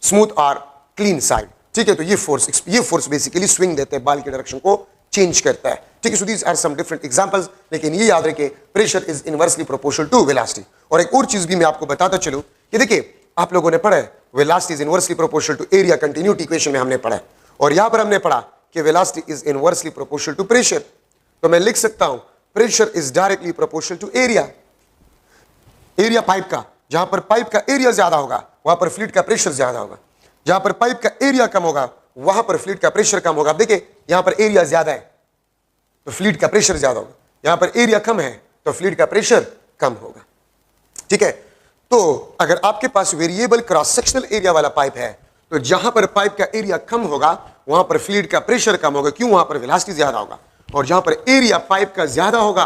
A: smooth और clean side. ठीक है, तो ये फोर्स बेसिकली स्विंग देते हैं, बॉल की डायरेक्शन को चेंज करता है। ठीक है, so these are some different examples, लेकिन ये याद रखिए pressure is inversely proportional to velocity. और एक और चीज भी मैं आपको बताता चलूं कि देखिए आप लोगों ने पढ़ा है velocity is inversely proportional to area, continuity equation में हमने पढ़ा है, और यहां पर हमने पढ़ा कि velocity is inversely proportional to pressure. तो मैं लिख सकता हूं pressure is directly proportional to area. Area pipe का, जहां पर पाइप का एरिया ज्यादा होगा वहां पर फ्लूइड का प्रेशर ज्यादा होगा, जहां पर पाइप का एरिया कम होगा वहां पर फ्लूइड का प्रेशर कम होगा। देखिए यहां पर एरिया ज्यादा है तो फ्लूइड का प्रेशर ज्यादा होगा, यहां पर एरिया कम है तो फ्लूइड का प्रेशर कम होगा। ठीक है, तो अगर आपके पास वेरिएबल क्रॉस सेक्शनल एरिया वाला पाइप है तो जहां पर पाइप का एरिया कम होगा वहां पर फ्लूइड का प्रेशर कम होगा। क्यों? वहां पर वेलोसिटी ज्यादा होगा। और जहां पर एरिया पाइप का ज्यादा होगा,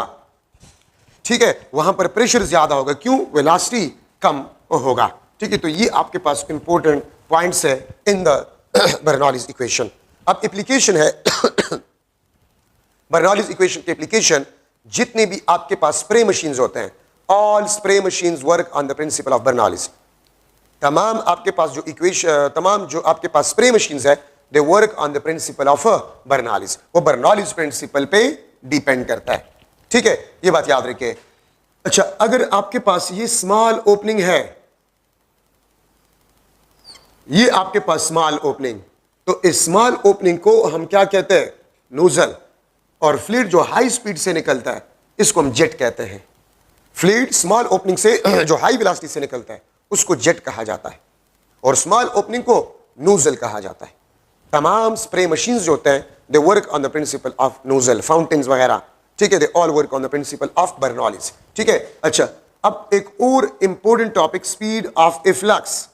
A: ठीक है, वहां पर प्रेशर ज्यादा होगा। क्यों? वेलोसिटी कम होगा। ठीक है, तो ये आपके पास इंपॉर्टेंट पॉइंट्स है इन द बर्नौलीज इक्वेशन। अब एप्लीकेशन है बर्नौलीज इक्वेशन की एप्लीकेशन, जितने भी आपके पास स्प्रे मशीन्स होते हैं, all spray machines work on the principle of Bernoulli's. तमाम आपके पास जो इक्वेशन, तमाम जो आपके पास स्प्रे मशीन्स है, they work on the principle of Bernoulli's. वो बर्नौलीज प्रिंसिपल पे डिपेंड करता है। ठीक है, ये बात याद रखिए। अच्छा, अगर आपके पास ये स्मॉल ओपनिंग है, ये आपके पास स्मॉल ओपनिंग, तो इस स्मॉल ओपनिंग को हम क्या कहते हैं? नोजल। और फ्लूइड जो हाई स्पीड से निकलता है, इसको हम जेट कहते हैं। फ्लूइड स्मॉल ओपनिंग से जो हाई वेलोसिटी से निकलता है, उसको जेट कहा जाता है, और स्मॉल ओपनिंग को नोजल कहा जाता है। तमाम स्प्रे मशीन्स जो होते हैं, they work on the principle of nozzle, fountains वगैरह, ठीक है, they all work on the principle of Bernoulli's. ठीक है, अच्छा, अब एक और important topic, speed of efflux.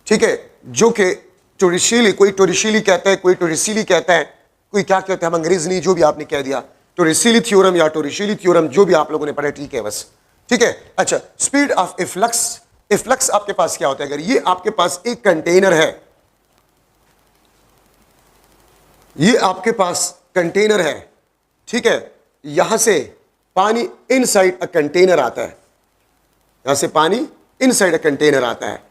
A: ठीक है, जो कि टोरिशिली, कोई टोरिशिली कहता है, कोई टोरिशिली कहता है, कोई क्या कहता है, हम अंग्रेज नहीं, जो भी आपने कह दिया, टोरिशिली थ्योरम या टोरिशिली थ्योरम, जो भी आप लोगों ने पढ़ा, ठीक है बस। ठीक है, अच्छा, स्पीड ऑफ इफ्लक्स। इफ्लक्स आपके पास क्या होता है? अगर ये आपके पास एक कंटेनर है, ये आपके पास कंटेनर है, ठीक है, यहां से पानी इनसाइड अ कंटेनर आता है, यहां से पानी इनसाइड अ कंटेनर आता है,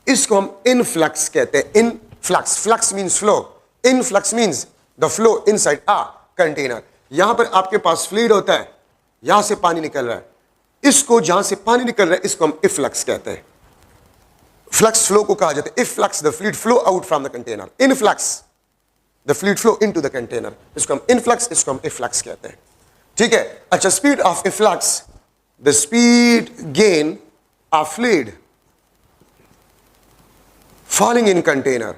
A: इसको हम इनफ्लक्स कहते हैं। Influx, flux means flow, influx means the flow inside a container. यहां पर आपके पास फ्लूइड होता है, यहां से पानी निकल रहा है, इसको, जहां से पानी निकल रहा है, इसको हम इफ्लक्स कहते हैं। फ्लक्स फ्लो को कहा जाता है efflux, the fluid flow out from the container. Influx, the fluid flow into the container, इसको हम इनफ्लक्स, इसको हम इफ्लक्स कहते हैं। ठीक है, अच्छा, speed of efflux, the speed gain of fluid falling in container,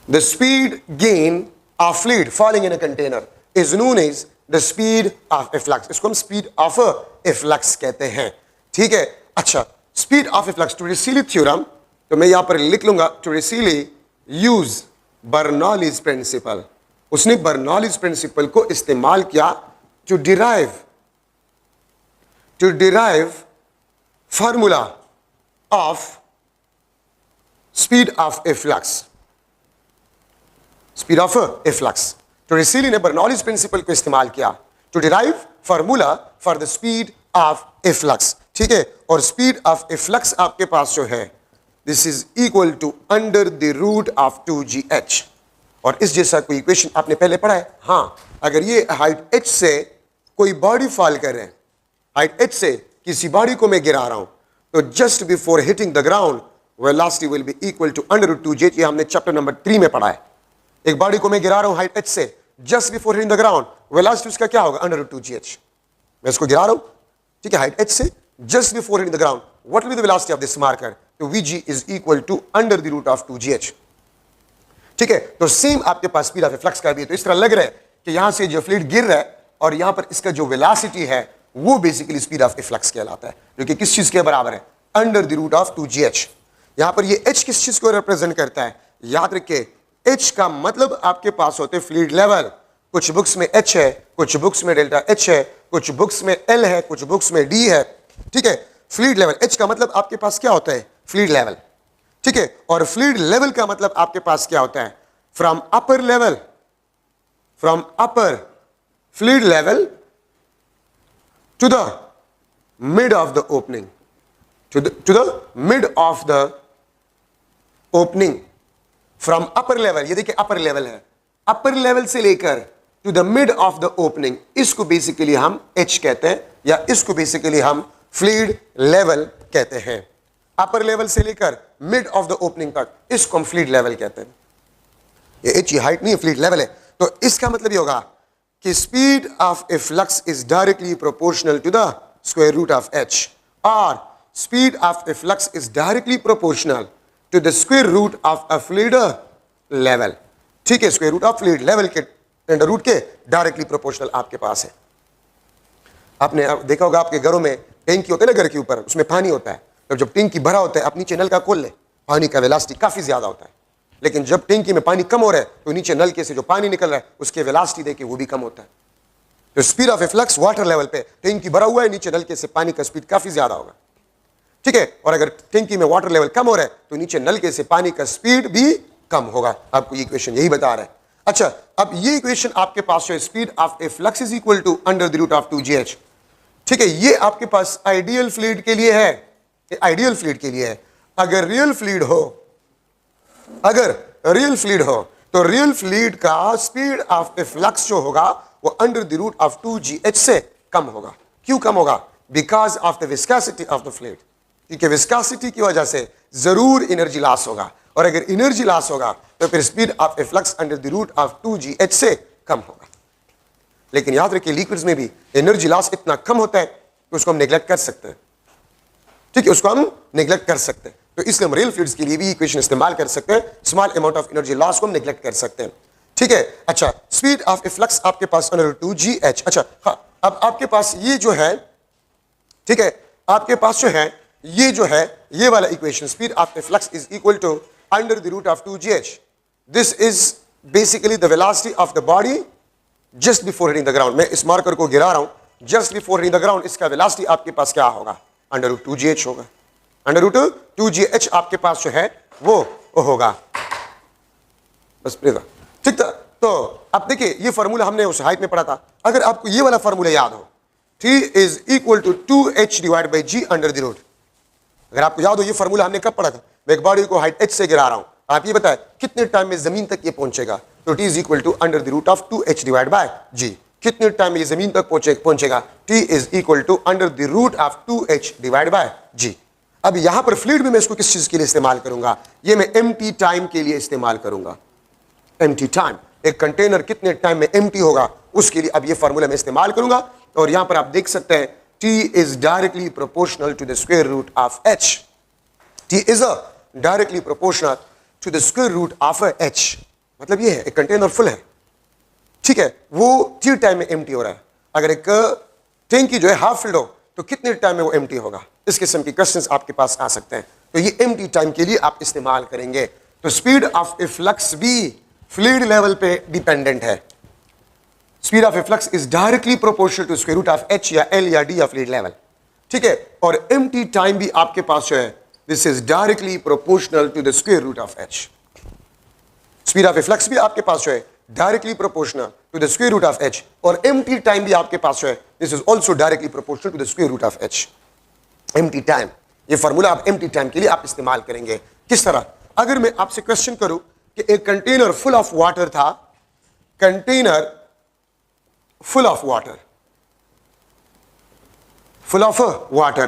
A: the speed gain of fluid falling in a container is known as the speed of efflux। इसको हम speed of efflux कहते हैं। ठीक है, अच्छा, speed of efflux, Torricelli theorem, तो मैं यहां पर लिख लूंगा, टोरिशिली यूज बर्नौलीज प्रिंसिपल। उसने बर्नौलीज प्रिंसिपल को इस्तेमाल किया to derive formula of speed of efflux, speed of efflux. Torricelli ने बर्नौलीज प्रिंसिपल को इस्तेमाल किया to derive formula for the speed of efflux. ठीक है, और स्पीड ऑफ इफ्लक्स आपके पास जो है, this is equal to under the root of 2gh। और इस जैसा कोई इक्वेशन आपने पहले पढ़ा है। हाँ, अगर ये हाइट h से कोई बॉडी फॉल कर रहे हैं, हाइट h से किसी बॉडी को मैं गिरा रहा हूं, तो just before hitting the ground velocity will be equal to under root 2gh। ये हमने चैप्टर नंबर 3 में पढ़ा है। एक बॉडी को मैं गिरा रहा हूं हाइट h से, just before hitting the ground, velocity उसका क्या होगा? Under root 2gh। मैं इसको गिरा रहा हूं, ठीक है, हाइट h से, just before hitting the ground, what will be the velocity of this marker? तो vg is equal to under the root of 2gh। ठीक है, तो सेम आपके पास स्पीड ऑफ इफ्लक्स का भी है। तो इस तरह लग रहा है कि यहां से जो फ्लूइड गिर रहा है और यहां पर इसका जो वेलोसिटी है, वो बेसिकली स्पीड ऑफ इफ्लक्स कहलाता है, जो कि किस चीज के बराबर है? Under the root of 2gh। यहां पर ये h किस चीज को रिप्रेजेंट करता है? याद रखिए, h का मतलब आपके पास होते हैं फ्लूइड लेवल। कुछ बुक्स में h है, कुछ बुक्स में डेल्टा h है, कुछ बुक्स में l है, कुछ बुक्स में d है। ठीक है, फ्लूइड लेवल, h का मतलब आपके पास क्या होता है? Fluid level. ठीक है, और फ्लूइड लेवल का मतलब आपके पास क्या होता है? From upper level, from upper fluid level to the mid of the opening, to the mid of the opening, from upper level। ये देखिए अपर लेवल है, अपर लेवल से लेकर to the mid of the opening, इसको basically हम h कहते हैं, या इसको बेसिकली हम फ्लूइड लेवल कहते हैं। अपर लेवल से लेकर मिड ऑफ द ओपनिंग तक, इसको हम फ्लूइड लेवल कहते हैं। ये h हाइट नहीं है, फ्लूइड लेवल है। तो इसका मतलब ये होगा कि speed of A flux is directly proportional to the square root of h, और speed of a flux is directly proportional to the square root of a fluid level। ठीक है, square root of fluid level के under root के directly proportional आपके पास है। आपने देखा होगा आपके घरों में टैंकी होते हैं ना, घर के ऊपर, उसमें पानी होता है, तो जब टैंकी भरा होता है, आप नीचे नल का खोल ले, पानी का वेलोसिटी काफी ज्यादा होता है। लेकिन जब टैंकी में पानी कम हो रहा है तो नीचे नलके से जो पानी निकल रहा है उसके वेलोसिटी देखिए वो भी कम होता है। तो speed of A flux water level पे टैंकी भरा हुआ है, नीचे नलके से पानी का स्पीड काफी ज्यादा होगा, ठीक है। और अगर टैंकी में वाटर लेवल कम हो रहा है तो नीचे नलके से पानी का स्पीड भी कम होगा। आपको ये इक्वेशन यही बता रहा है। अच्छा, अब ये इक्वेशन आपके पास है, speed of A flux is equal to under the root of 2gh, ठीक है। ये आपके पास आइडियल फ्लूइड के लिए है, आइडियल फ्लूइड के लिए है। अगर रियल फ्लूइड हो, अगर रियल फ्लूइड हो तो रियल फ्लूइड का स्पीड ऑफ ए फ्लक्स जो होगा वो under the root of 2gh से कम होगा। क्यों कम होगा? Because of the viscosity of the fluid, क्योंकि विस्कोसिटी की वजह से जरूर एनर्जी लॉस होगा, और अगर एनर्जी लॉस होगा तो फिर speed of A flux under the root of 2gh से कम होगा। लेकिन याद रखिए लिक्विड्स में भी एनर्जी लॉस इतना कम होता है कि उसको हम नेग्लेक्ट कर सकते हैं, ठीक है, उसको हम नेग्लेक्ट कर सकते हैं। तो इसलिए हम रियल फ्लूइड्स के लिए भी इक्वेशन इस्तेमाल कर सकते हैं, small amount of energy loss को हम नेग्लेक्ट कर सकते हैं, ठीक है। अच्छा, स्पीड ऑफ ए फ्लक्स आपके पास अंडर 2gh। अच्छा हाँ, अब आपके पास ये जो है, ठीक है, आपके पास जो है ये वाला equation, speed of A flux is equal to under the root of 2gh। This is basically the velocity of the body just before hitting the ground. मैं इस मार्कर को गिरा रहा हूं, just before hitting the ground इसका velocity आपके पास क्या होगा? अंडर रूट 2gh होगा। अंडर रूट 2gh आपके पास जो है वो होगा, बस ठीक था। तो अब देखिए ये फॉर्मूला हमने उस हाइट में पढ़ा था। अगर आपको ये वाला फॉर्मूला याद हो, T is equal to 2h divide by g under the root. अगर आपको याद हो ये फॉर्मूला हमने कब पढ़ा था? मैं एक बॉडी को हाइट h से गिरा रहा हूं, आप ये बताएं कितने टाइम में जमीन तक ये पहुंचेगा? तो T is equal to under the root of 2h divide by g। कितने टाइम में ये जमीन तक पहुंचेगा? T is equal to under the root of 2h divide by g। अब यहां पर फ्लूइड में मैं इसको किस चीज के लिए इस्तेमाल करूंगा? ये मैं एम्प्टी टाइम के लिए इस्तेमाल करूंगा। एम्प्टी टाइम, एक कंटेनर कितने टाइम में एम्प्टी होगा उसके लिए अब ये फॉर्मूला मैं इस्तेमाल करूंगा। और यहां पर आप देख सकते हैं T is directly proportional to the square root of h। T is a directly proportional to the square root of h। मतलब ये है एक कंटेनर फुल है, ठीक है, वो T टाइम में एम्प्टी हो रहा है। अगर एक टैंकी जो है हाफ फिल्ड हो तो कितने टाइम में वो एम्प्टी होगा? इस किस्म की क्वेश्चंस आपके पास आ सकते हैं। तो ये एम्प्टी टाइम के लिए आप इस्तेमाल करेंगे। तो स्पीड ऑफ ए फ्लक्स भी फ्लूइड लेवल पे डिपेंडेंट है। Speed of A flux is directly proportional to square root of h या l या d या फ्लूइड लेवल, ठीक है। और एम्प्टी टाइम भी आपके पास जो है this is directly proportional to the square root of h। Speed of A flux भी आपके पास जो है directly proportional to the square root of h, और एम्प्टी टाइम भी आपके पास जो है this is also directly proportional to the square root of h। Empty time, ये फॉर्मूला आप एम्प्टी टाइम के लिए आप इस्तेमाल करेंगे। किस तरह? अगर मैं आपसे क्वेश्चन करूं कि एक कंटेनर फुल ऑफ वाटर था, container full of water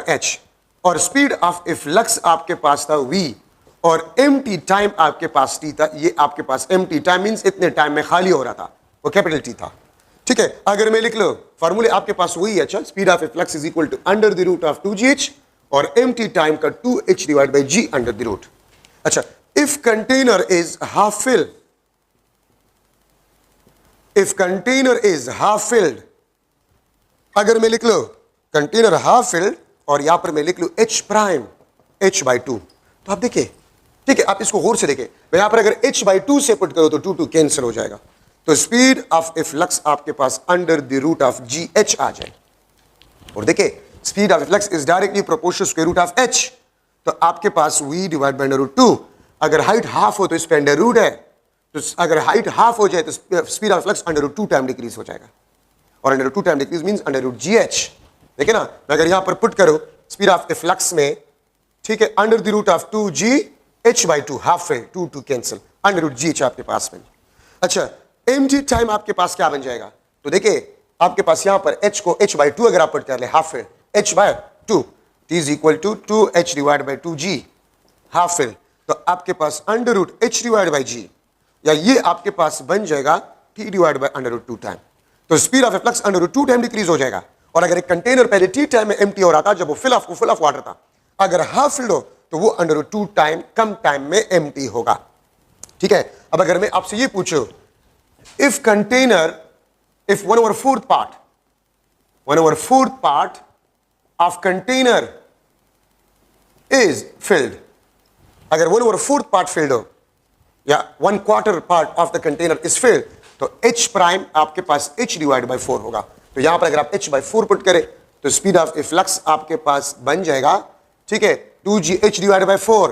A: h, और स्पीड ऑफ ए फ्लक्स आपके पास था v, और एम्प्टी टाइम आपके पास t था। ये आपके पास एम्प्टी टाइम मींस इतने टाइम में खाली हो रहा था, वो कैपिटल T था, ठीक है। अगर मैं लिख लो फॉर्मूले आपके पास वही है। अच्छा, speed of A flux is equal to under the root of 2gh और एम्प्टी टाइम का 2h divide by g under the root. अच्छा, if container is half filled, if container is half filled, अगर मैं लिख लो container half filled और यहां पर मैं लिख लू h प्राइम h बाई 2, तो आप देखिए, ठीक है, आप इसको गौर से देखें। मैं यहां पर अगर h बाई 2 से पुट करो तो 2 कैंसिल हो जाएगा। तो स्पीड ऑफ ए फ्लक्स आपके पास under the root of gh आ जाए। और देखिए speed of A flux is directly proportional square root of h, तो आपके पास v divide by under root 2। अगर हाइट हाफ हो तो इस पे अंडर रूट है, तो अगर हाइट हाफ हो जाए तो speed of flux under root 2 time decrease हो जाएगा, और under root 2 time decrease means under root gh। देखिए ना, मैं अगर यहां पर पुट करो स्पीड ऑफ ए फ्लक्स में, ठीक है, under the root of 2gh by 2, half है 2 कैंसिल, अंडर रूट gh आपके पास में। अच्छा, एम्प्टी टाइम आपके पास क्या बन जाएगा? तो देखिए आपके पास यहां पर h को h बाई 2 अगर आप पुट कर ले, हाफ है h by 2, t is equal to 2h divide by 2g half है, तो आपके पास under root h divide by g, या ये आपके पास बन जाएगा t divide by under root 2 time. तो speed of A flux under root 2 time decrease हो जाएगा। और अगर एक कंटेनर पहले t टाइम में एम्प्टी हो रहा था जब वो फुल ऑफ वाटर था, अगर हाफ फिल्ड हो तो वो अंडर रूट 2 टाइम कम टाइम में एम्प्टी होगा, ठीक है। अब अगर मैं आपसे ये पूछूं, if container, if 1/4 part of container is filled, अगर 1/4 part filled हो, या 1/4 part of the container is filled, तो h प्राइम आपके पास h डिवाइड बाई 4 होगा। तो यहां पर अगर आप h बाई 4 पुट करें तो स्पीड ऑफ फ्लक्स आपके पास बन जाएगा, ठीक है, 2gh डिवाइड बाई 4,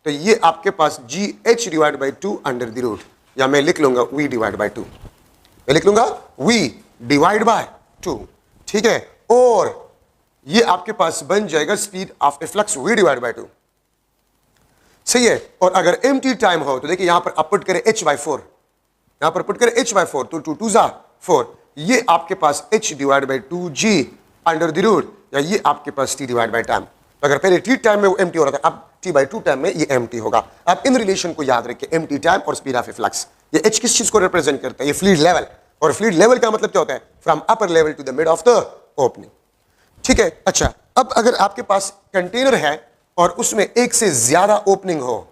A: तो ये आपके पास gh divide by 2 under the root, या मैं लिख लूंगा v डिवाइड बाई 2, मैं लिख लूंगा v डिवाइड बाय 2, ठीक है, और ये आपके पास बन जाएगा speed of A flux v divide by 2, सही है। और अगर एम्प्टी टाइम हो तो देखिए यहां पर आप पुट करें h बाय 4, यहां पर पुट करें h बाय 4, तो 2 2 जा 4, ये आपके पास h divide by 2g under the root, या ये आपके पास t डिवाइड बाय टाइम। तो अगर पहले t टाइम में वो एम्प्टी हो रहा था, अब t बाय 2 टाइम में ये एम्प्टी होगा। अब इन रिलेशन को याद रखिए, एम्प्टी टाइम और स्पीड ऑफ ए फ्लक्स, ये h किस चीज को रिप्रेजेंट करता है, ये फ्लूइड लेवल, और फ्लूइड लेवल का मतलब क्या होता है, from upper level to the mid of the opening, ठीक है। अच्छा, अब अगर आपके पास कंटेनर है और उसमें एक से ज्यादा ओपनिंग हो,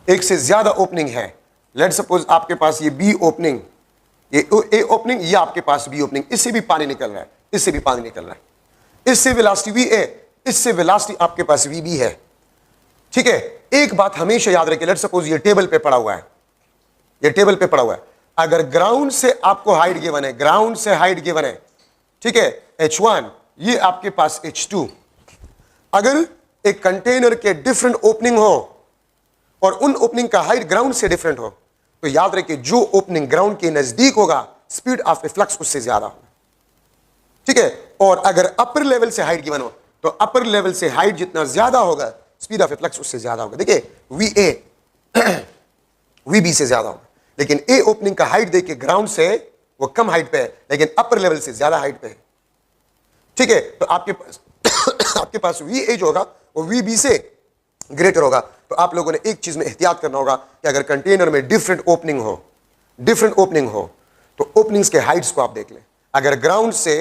A: एक से ज्यादा ओपनिंग है, लेट सपोज आपके पास ये बी ओपनिंग, ये ए ओपनिंग, ये आपके पास बी ओपनिंग, इससे भी पानी निकल रहा है, इससे भी पानी निकल रहा है, इससे वेलोसिटी वी ए, इससे वेलोसिटी आपके पास वी बी है, ठीक है। एक बात हमेशा याद रखिए, लेट सपोज ये टेबल पे पड़ा हुआ है, ये टेबल पे पड़ा हुआ है, अगर ग्राउंड से आपको हाइट गिवन है, ग्राउंड से हाइट गिवन है, ठीक है, h1, ये आपके पास h2, अगर एक कंटेनर के डिफरेंट ओपनिंग हो और उन ओपनिंग का हाइट ग्राउंड से डिफरेंट हो, तो याद रखिए जो ओपनिंग ग्राउंड के नजदीक होगा स्पीड ऑफ ए फ्लक्स उससे ज्यादा होगा, ठीक है। और अगर अपर लेवल से हाइट गिवन हो तो अपर लेवल से हाइट जितना ज्यादा होगा स्पीड ऑफ ए फ्लक्स उससे ज्यादा होगा। देखिए वी ए वी बी से ज्यादा होगा, लेकिन ए ओपनिंग का हाइट देखिए ग्राउंड से वो कम हाइट पे है, लेकिन अपर लेवल से ज्यादा हाइट पे है, ठीक है। तो आपके पास वी ए जो होगा वो वी बी से ग्रेटर होगा। तो आप लोगों ने एक चीज में एहतियात करना होगा कि अगर कंटेनर में डिफरेंट ओपनिंग हो तो ओपनिंग्स के हाइट्स को आप देख लें। अगर ग्राउंड से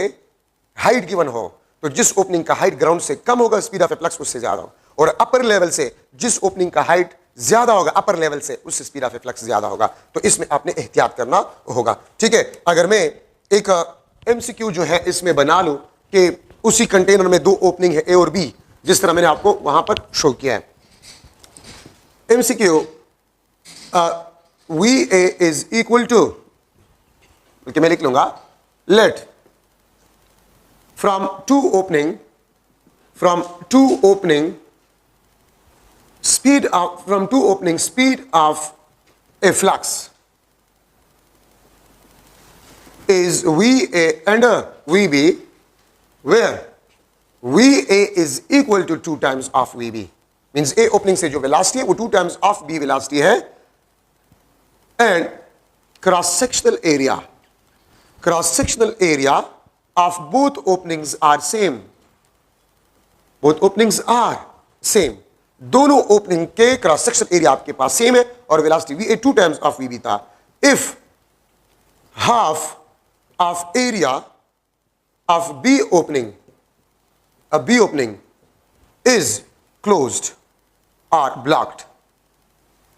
A: हाइट गिवन हो तो जिस ओपनिंग का हाइट ग्राउंड से कम होगा स्पीड ऑफ ए फ्लक्स उससे ज्यादा होगा, और अपर लेवल से जिस ओपनिंग का हाइट ज्यादा होगा अपर लेवल से उससे स्पीड ऑफ ए फ्लक्स ज्यादा होगा। तो इसमें आपने एहतियात करना होगा, ठीक है। अगर मैं एक एमसीक्यू जो है इसमें बना लूं कि उसी कंटेनर में दो ओपनिंग है ए और बी, जिस तरह मैंने आपको वहां पर शो किया है, MCQ v A is equal to, बल्कि मैं लिख लूंगा, let from to opening speed of a flux is VA and VB, where VA is equal to 2 times of VB, means A opening से जो velocity है वो 2 times of B velocity है, and cross sectional area of both openings are same, दोनों opening के cross section area आपके पास same है और velocity V A 2 times of we B था। If half of area of B opening is closed और blocked,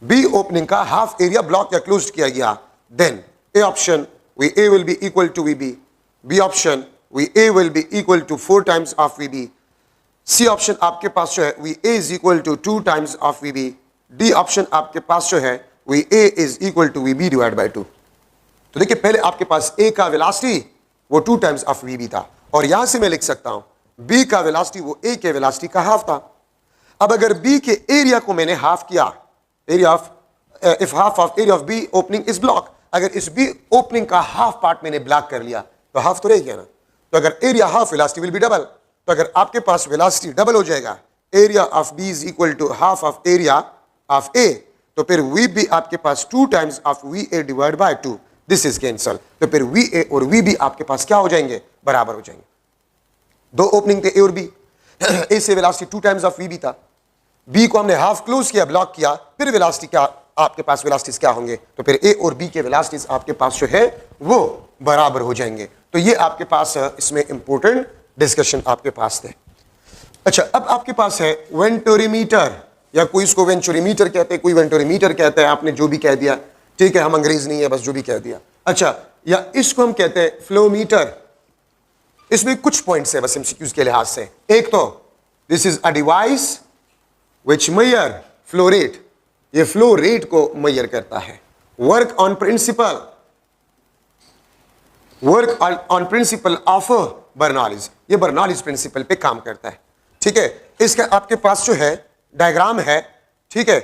A: B opening का हाफ एरिया ब्लॉक या क्लोज्ड किया गया, then A option V A will be equal to we B option V A will be equal to 4 times of we B, C option आपके पास जो है v A is equal to 2 times of we B, D option आपके पास जो है v A is equal to we B divide by 2। तो देखिए पहले आपके पास ए का वेलोसिटी वो 2 टाइम्स ऑफ वी बी था, और यहां से मैं लिख सकता हूं बी का वेलोसिटी वो ए के वेलोसिटी का हाफ था। अब अगर बी के एरिया को मैंने हाफ किया, area of if half of area of B opening is block, अगर इस बी ओपनिंग का हाफ पार्ट मैंने ब्लॉक कर लिया तो हाफ तो रह गया ना, तो अगर area half velocity will be double, तो अगर आपके पास वेलोसिटी डबल हो जाएगा, area of B is equal to half of area of A, तो फिर वी बी आपके पास 2 times of V A divide by 2, this is cancel, तो फिर वी ए और वी बी आपके पास क्या हो जाएंगे, बराबर हो जाएंगे। दो ओपनिंग थे ए और बी, ए से velocity 2 times of we B था, बी को हमने हाफ क्लोज किया, ब्लॉक किया, फिर वेलोसिटी क्या आपके पास वेलोसिटीज क्या होंगे, तो फिर ए और बी के वेलोसिटीज आपके पास जो है वो बराबर हो जाएंगे। तो ये आपके पास इसमें इंपॉर्टेंट डिस्कशन आपके पास थे। अच्छा, अब आपके पास है वेंटोरीमीटर, या कोई इसको वेंचुरीमीटर कहते हैं, कोई वेंटोरीमीटर कहता है, आपने जो भी कह दिया, ठीक है, हम अंग्रेज नहीं है, बस जो भी कह दिया। अच्छा, या इसको हम कहते हैं फ्लोमीटर। इसमें कुछ पॉइंट्स है बस एमसीक्यूज के लिहाज से। एक तो this is a device which measure flow rate, ये फ्लो रेट को मेजर करता है। Work on principle of Bernoulli's, ये बर्नौलीज प्रिंसिपल पे काम करता है। ठीक है, इसका आपके पास जो है डायग्राम है। ठीक है,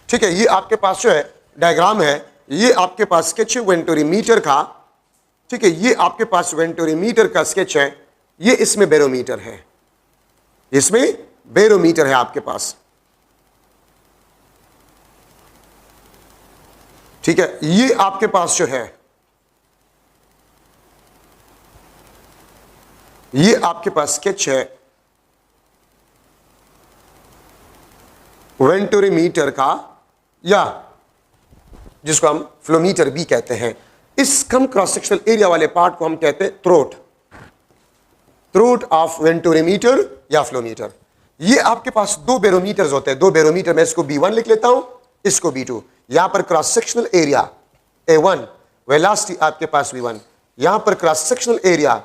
A: ठीक है, ये आपके पास जो है डायग्राम है, ये आपके पास स्केच है वेंटोरीमीटर का। ठीक है, ये आपके पास वेंटोरीमीटर का स्केच है, ये इसमें बैरोमीटर है, इसमें बैरोमीटर है आपके पास। ठीक है, ये आपके पास जो है, ये आपके पास स्केच है वेंटोरीमीटर का, या जिसको हम फ्लोमीटर भी कहते हैं। इस कम क्रॉस सेक्शनल एरिया वाले पार्ट को हम कहते हैं थ्रोट ऑफ वेंटोरीमीटर या फ्लोमीटर। ये आपके पास दो बैरोमीटर्स होते हैं, दो बैरोमीटर, मैं इसको B1 लिख लेता हूं, इसको B2। यहां पर cross sectional area A1, velocity आपके पास V1, यहां पर क्रॉस सेक्शनल एरिया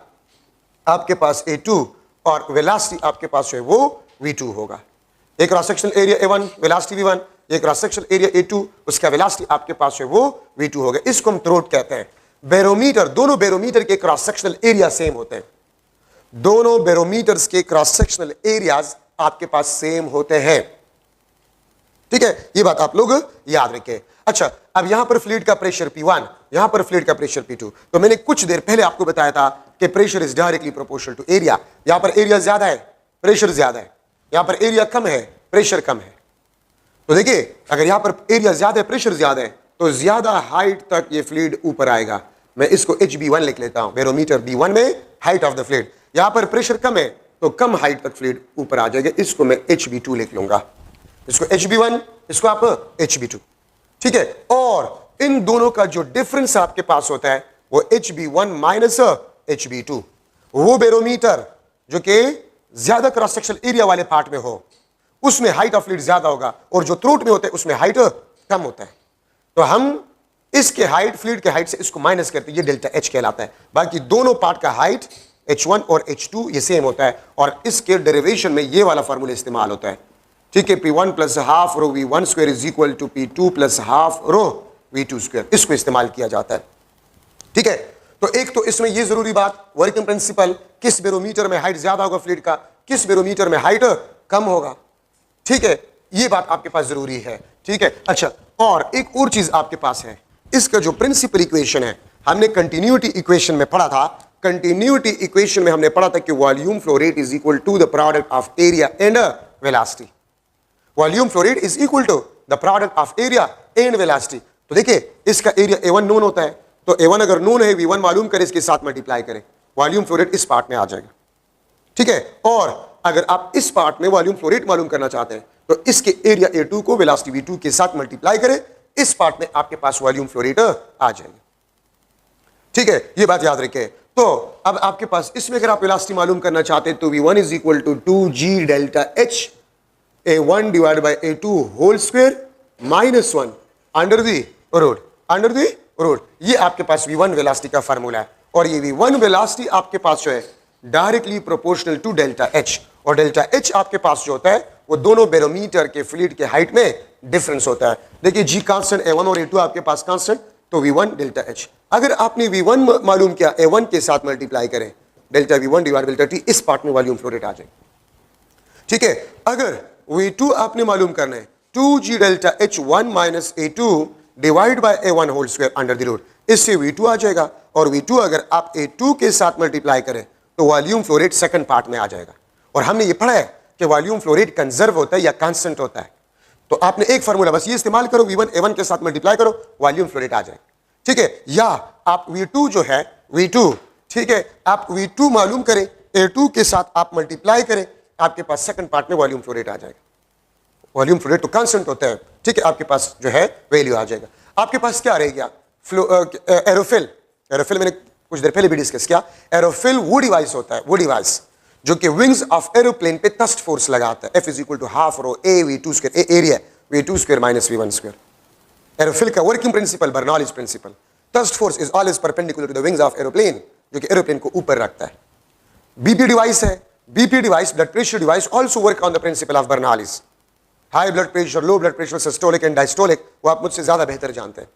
A: आपके पास A2 और वेलोसिटी आपके पास है वो V2 होगा। एक cross sectional area A1, velocity V1, एक क्रॉस सेक्शनल एरिया A2, उसका वेलोसिटी आपके पास है वो V2 होगा। इसको हम थ्रोट कहते हैं। बैरोमीटर, दोनों बैरोमीटर के क्रॉस सेक्शनल एरिया सेम होते हैं, दोनों बैरोमीटर्स के क्रॉस सेक्शनल एरियाज आपके पास सेम होते हैं। ठीक है, ये बात आप लोग याद रखें। अच्छा, अब यहां पर फ्लूइड का प्रेशर P1, यहां पर फ्लूइड का प्रेशर P2। तो मैंने कुछ देर पहले आपको बताया था कि pressure is directly proportional to area. यहां पर एरिया ज्यादा है, प्रेशर ज्यादा है, यहां पर एरिया कम है, प्रेशर कम है। तो देखिए, अगर यहां पर एरिया ज्यादा है, प्रेशर ज्यादा है, तो ज्यादा हाइट तक ये फ्लूइड ऊपर आएगा। मैं इसको HB1 लिख लेता हूं, बैरोमीटर B1 में हाइट ऑफ द फ्लूइड। यहां पर प्रेशर कम है तो कम हाइट तक फ्लूइड ऊपर आ जाएगा, इसको मैं HB2 लिख लूंगा, इसको HB1, इसको आप HB2। ठीक है, और इन दोनों का जो डिफरेंस आपके पास होता है वो HB1 माइनस HB2। वो बैरोमीटर जो कि ज्यादा क्रॉस सेक्शनल एरिया वाले पार्ट में हो, उसमें हाइट ऑफ फ्लूइड ज्यादा होगा, और जो थ्रोट में होता है उसमें हाइट कम होता है। तो हम इसके हाइट, फ्लूइड के हाइट से इसको माइनस करते हैं, ये डेल्टा H कहलाता है। बाकी दोनों पार्ट का हाइट H1 और H2 ये सेम होता है, और इसके डेरिवेशन में ये वाला फार्मूला इस्तेमाल होता है। ठीक है, P1 plus half rho V1 square is equal to P2 plus half rho V2 square, इसको इस्तेमाल किया जाता है। ठीक है, तो एक तो इसमें ये जरूरी बात, वर्किंग प्रिंसिपल, किस बैरोमीटर में हाइट ज्यादा होगा फ्लूइड का, किस बैरोमीटर में हाइट कम होगा। ठीक है, ये बात आपके पास जरूरी है। ठीक है, अच्छा, और एक और चीज आपके पास है, इसका जो प्रिंसिपल इक्वेशन है, हमने कंटिन्यूटी इक्वेशन में पढ़ा था। कंटिन्यूटी इक्वेशन में हमने पढ़ा था कि volume flow rate is equal to the product of area and velocity. Volume flow rate is equal to the product of area and velocity. तो देखिए, इसका एरिया A1 नोन होता है, तो A1 अगर नोन है, V1 मालूम करें, इसके साथ मल्टीप्लाई करें, वॉल्यूम फ्लो रेट इस पार्ट में आ जाएगा। ठीक है, और अगर आप इस पार्ट में वॉल्यूम फ्लो रेट मालूम करना चाहते हैं तो इसके एरिया A2 को वेलोसिटी V2 के साथ मल्टीप्लाई करें, इस पार्ट में आपके पास वॉल्यूम फ्लो रेट आ जाएगी। ठीक है, ये बात याद रखें। तो अब आपके पास इसमें अगर आप वेलोसिटी मालूम करना चाहते हैं तो V1 is equal to 2G delta H A1 divide by A2 whole square minus 1 under the root. ये आपके पास V1 वेलोसिटी का फार्मूला है, और ये V1 वेलोसिटी आपके पास जो है directly proportional to delta H, और डेल्टा H आपके पास जो होता है वो दोनों बैरोमीटर के फ्लूइड के हाइट में डिफरेंस होता है। देखिए, G कांस्टेंट, A1 और A2 आपके पास कांस्टेंट, तो V1 डेल्टा H। अगर आपने V1 मालूम किया, A1 के साथ मल्टीप्लाई करें, delta V1 divide delta T, इस पार्ट में वॉल्यूम फ्लो रेट आ जाएगी। ठीक है, अगर V2 आपने मालूम करना है, 2G delta H1 minus A2 divide by A1 whole square under the root, इससे V2 आ जाएगा, और V2 अगर आप A2 के साथ मल्टीप्लाई करें तो volume flow rate second part में आ जाएगा। और हमने ये पढ़ा है कि वॉल्यूम फ्लो रेट कंजर्व होता है या कांस्टेंट होता है। तो आपने एक फार्मूला बस ये इस्तेमाल करो, V1 A1 के साथ मल्टीप्लाई करो, वॉल्यूम फ्लो रेट आ जाएगा। ठीक है, या आप V2 जो है V2, ठीक है, आप V2 मालूम करें, A2 के साथ आप मल्टीप्लाई करें, आपके पास सेकंड पार्ट में वॉल्यूम फ्लो रेट आ जाएगा। वॉल्यूम फ्लो रेट तो कांस्टेंट होता है। ठीक है, आपके पास जो है वैल्यू आ जाएगा। आपके पास क्या रह गया, एरोफिल। एरोफिल मैंने कुछ देर पहले भी डिस्कस किया। एरोफिल वो डिवाइस होता है, वो डिवाइस जो कि विंग्स ऑफ एरोप्लेन पे थ्रस्ट फोर्स लगाता है। F is equal to half rho A V2 square, area V2 square minus V1 square. Aerofoil का working principle Bernoulli's principle, thrust force is always perpendicular to the wings of aeroplane, जो कि aeroplane को ऊपर रखता है। BP device है, BP device, blood pressure device, also work on the principle of Bernoulli's. High blood pressure, low blood pressure, systolic and diastolic, वो आप मुझसे ज्यादा बेहतर जानते हैं,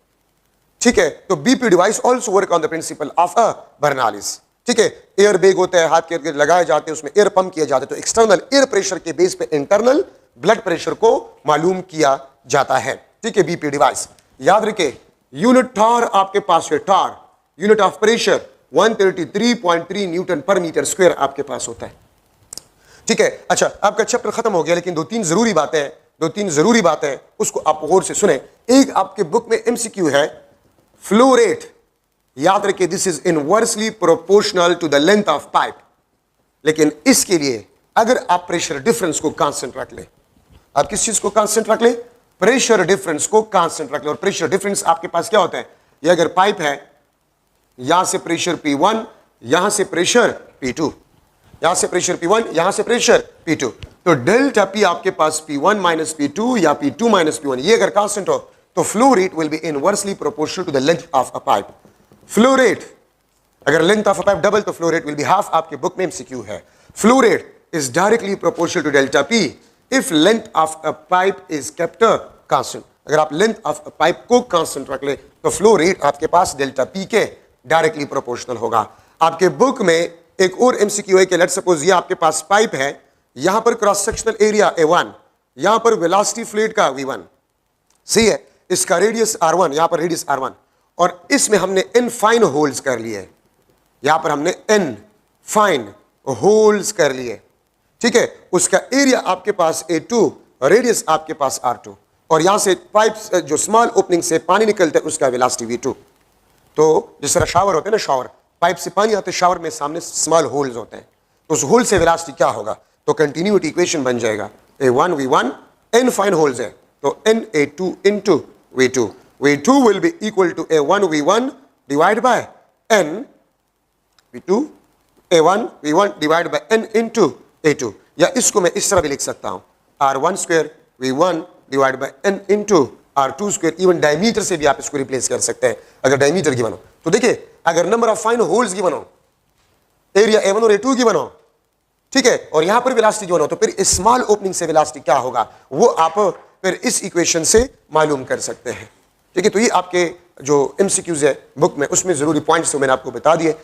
A: ठीक है। तो BP device also work on the principle of a Bernoulli's, ठीक है। एयर बैग होता है, हाथ के इर्द गिर्द लगाए जाते हैं, उसमें एयर पंप किया जाता है, तो एक्सटर्नल एयर प्रेशर के बेस पे इंटरनल ब्लड प्रेशर को मालूम किया जाता है, ठीक है। बीपी डिवाइस याद रखे, यूनिट टार आपके पास है, टार यूनिट ऑफ प्रेशर 133.3 न्यूटन पर मीटर स्क्वायर आपके पास होता है, ठीक है। अच्छा, आपका चैप्टर खत्म हो गया, लेकिन दो तीन जरूरी बातें उसको आप गौर से सुने। एक आपके बुक में एमसीक्यू है, फ्लो रेट, याद रखिए this is inversely proportional to the length of pipe, लेकिन इसके लिए अगर आप प्रेशर डिफरेंस को कांस्टेंट रख ले, आप किस चीज को कांस्टेंट रख ले, प्रेशर डिफरेंस को कांस्टेंट रख ले। और प्रेशर डिफरेंस आपके पास क्या होता है, ये अगर पाइप है, यहां से प्रेशर P1, यहां से प्रेशर P2, यहां से प्रेशर P1, यहां से प्रेशर P2, तो डेल्टा P आपके पास P1 माइनस P2 या P2 माइनस P1, ये अगर कांस्टेंट हो तो flow rate will be inversely proportional to the length of a pipe. Flow rate, अगर length of a pipe double तो flow rate will be half, आपके book में MCQ है। Flow rate is directly proportional to delta P if length of a pipe is kept constant। अगर आप length of pipe को constant रख ले तो फ्लो रेट आपके पास डेल्टा P के डायरेक्टली प्रोपोर्शनल होगा। आपके बुक में एक और एमसीक्यू है कि लेट्स सपोज ये आपके पास पाइप है, यहां पर क्रॉस सेक्शनल एरिया A1, यहां पर वेलोसिटी फ्लूइड का V1, सही है, इसका रेडियस R1, यहां पर रेडियस R1, और इसमें हमने n फाइन होल्स कर लिए, यहां पर हमने n फाइन होल्स कर लिए, ठीक है। उसका एरिया आपके पास A2, रेडियस आपके पास R2, और यहां से पाइप जो स्मॉल ओपनिंग से पानी निकलता है उसका वेलोसिटी V2। तो जिस तरह शावर होते हैं ना, शावर पाइप से पानी आते, शावर में सामने स्मॉल होल्स होते हैं, तो उस होल से वेलोसिटी क्या होगा, तो कंटिन्यूटी इक्वेशन बन जाएगा A1 V1, n fine holes है तो n A2 into V2, V2 will be equal to A1 V1 divided by n V2, A1 V1 divided by n into A2, या इसको मैं इस तरह भी लिख सकता हूं R1 square V1 divide bye n into R2 square. Even diameter से भी आप इसको रिप्लेस कर सकते हैं अगर डायमीटर की बनो। तो देखिए, अगर नंबर ऑफ फाइन होल्स की बनो, एरिया A1 और A2 की बनो, ठीक है, और यहां पर वेलोसिटी की बनो, तो फिर स्मॉल ओपनिंग से वेलोसिटी क्या होगा वो आप फिर इस इक्वेशन से मालूम कर सकते हैं, ठीक है। तो ये आपके जो एमसीक्यूज है बुक में, उसमें जरूरी पॉइंट्स तो मैंने आपको बता दिए।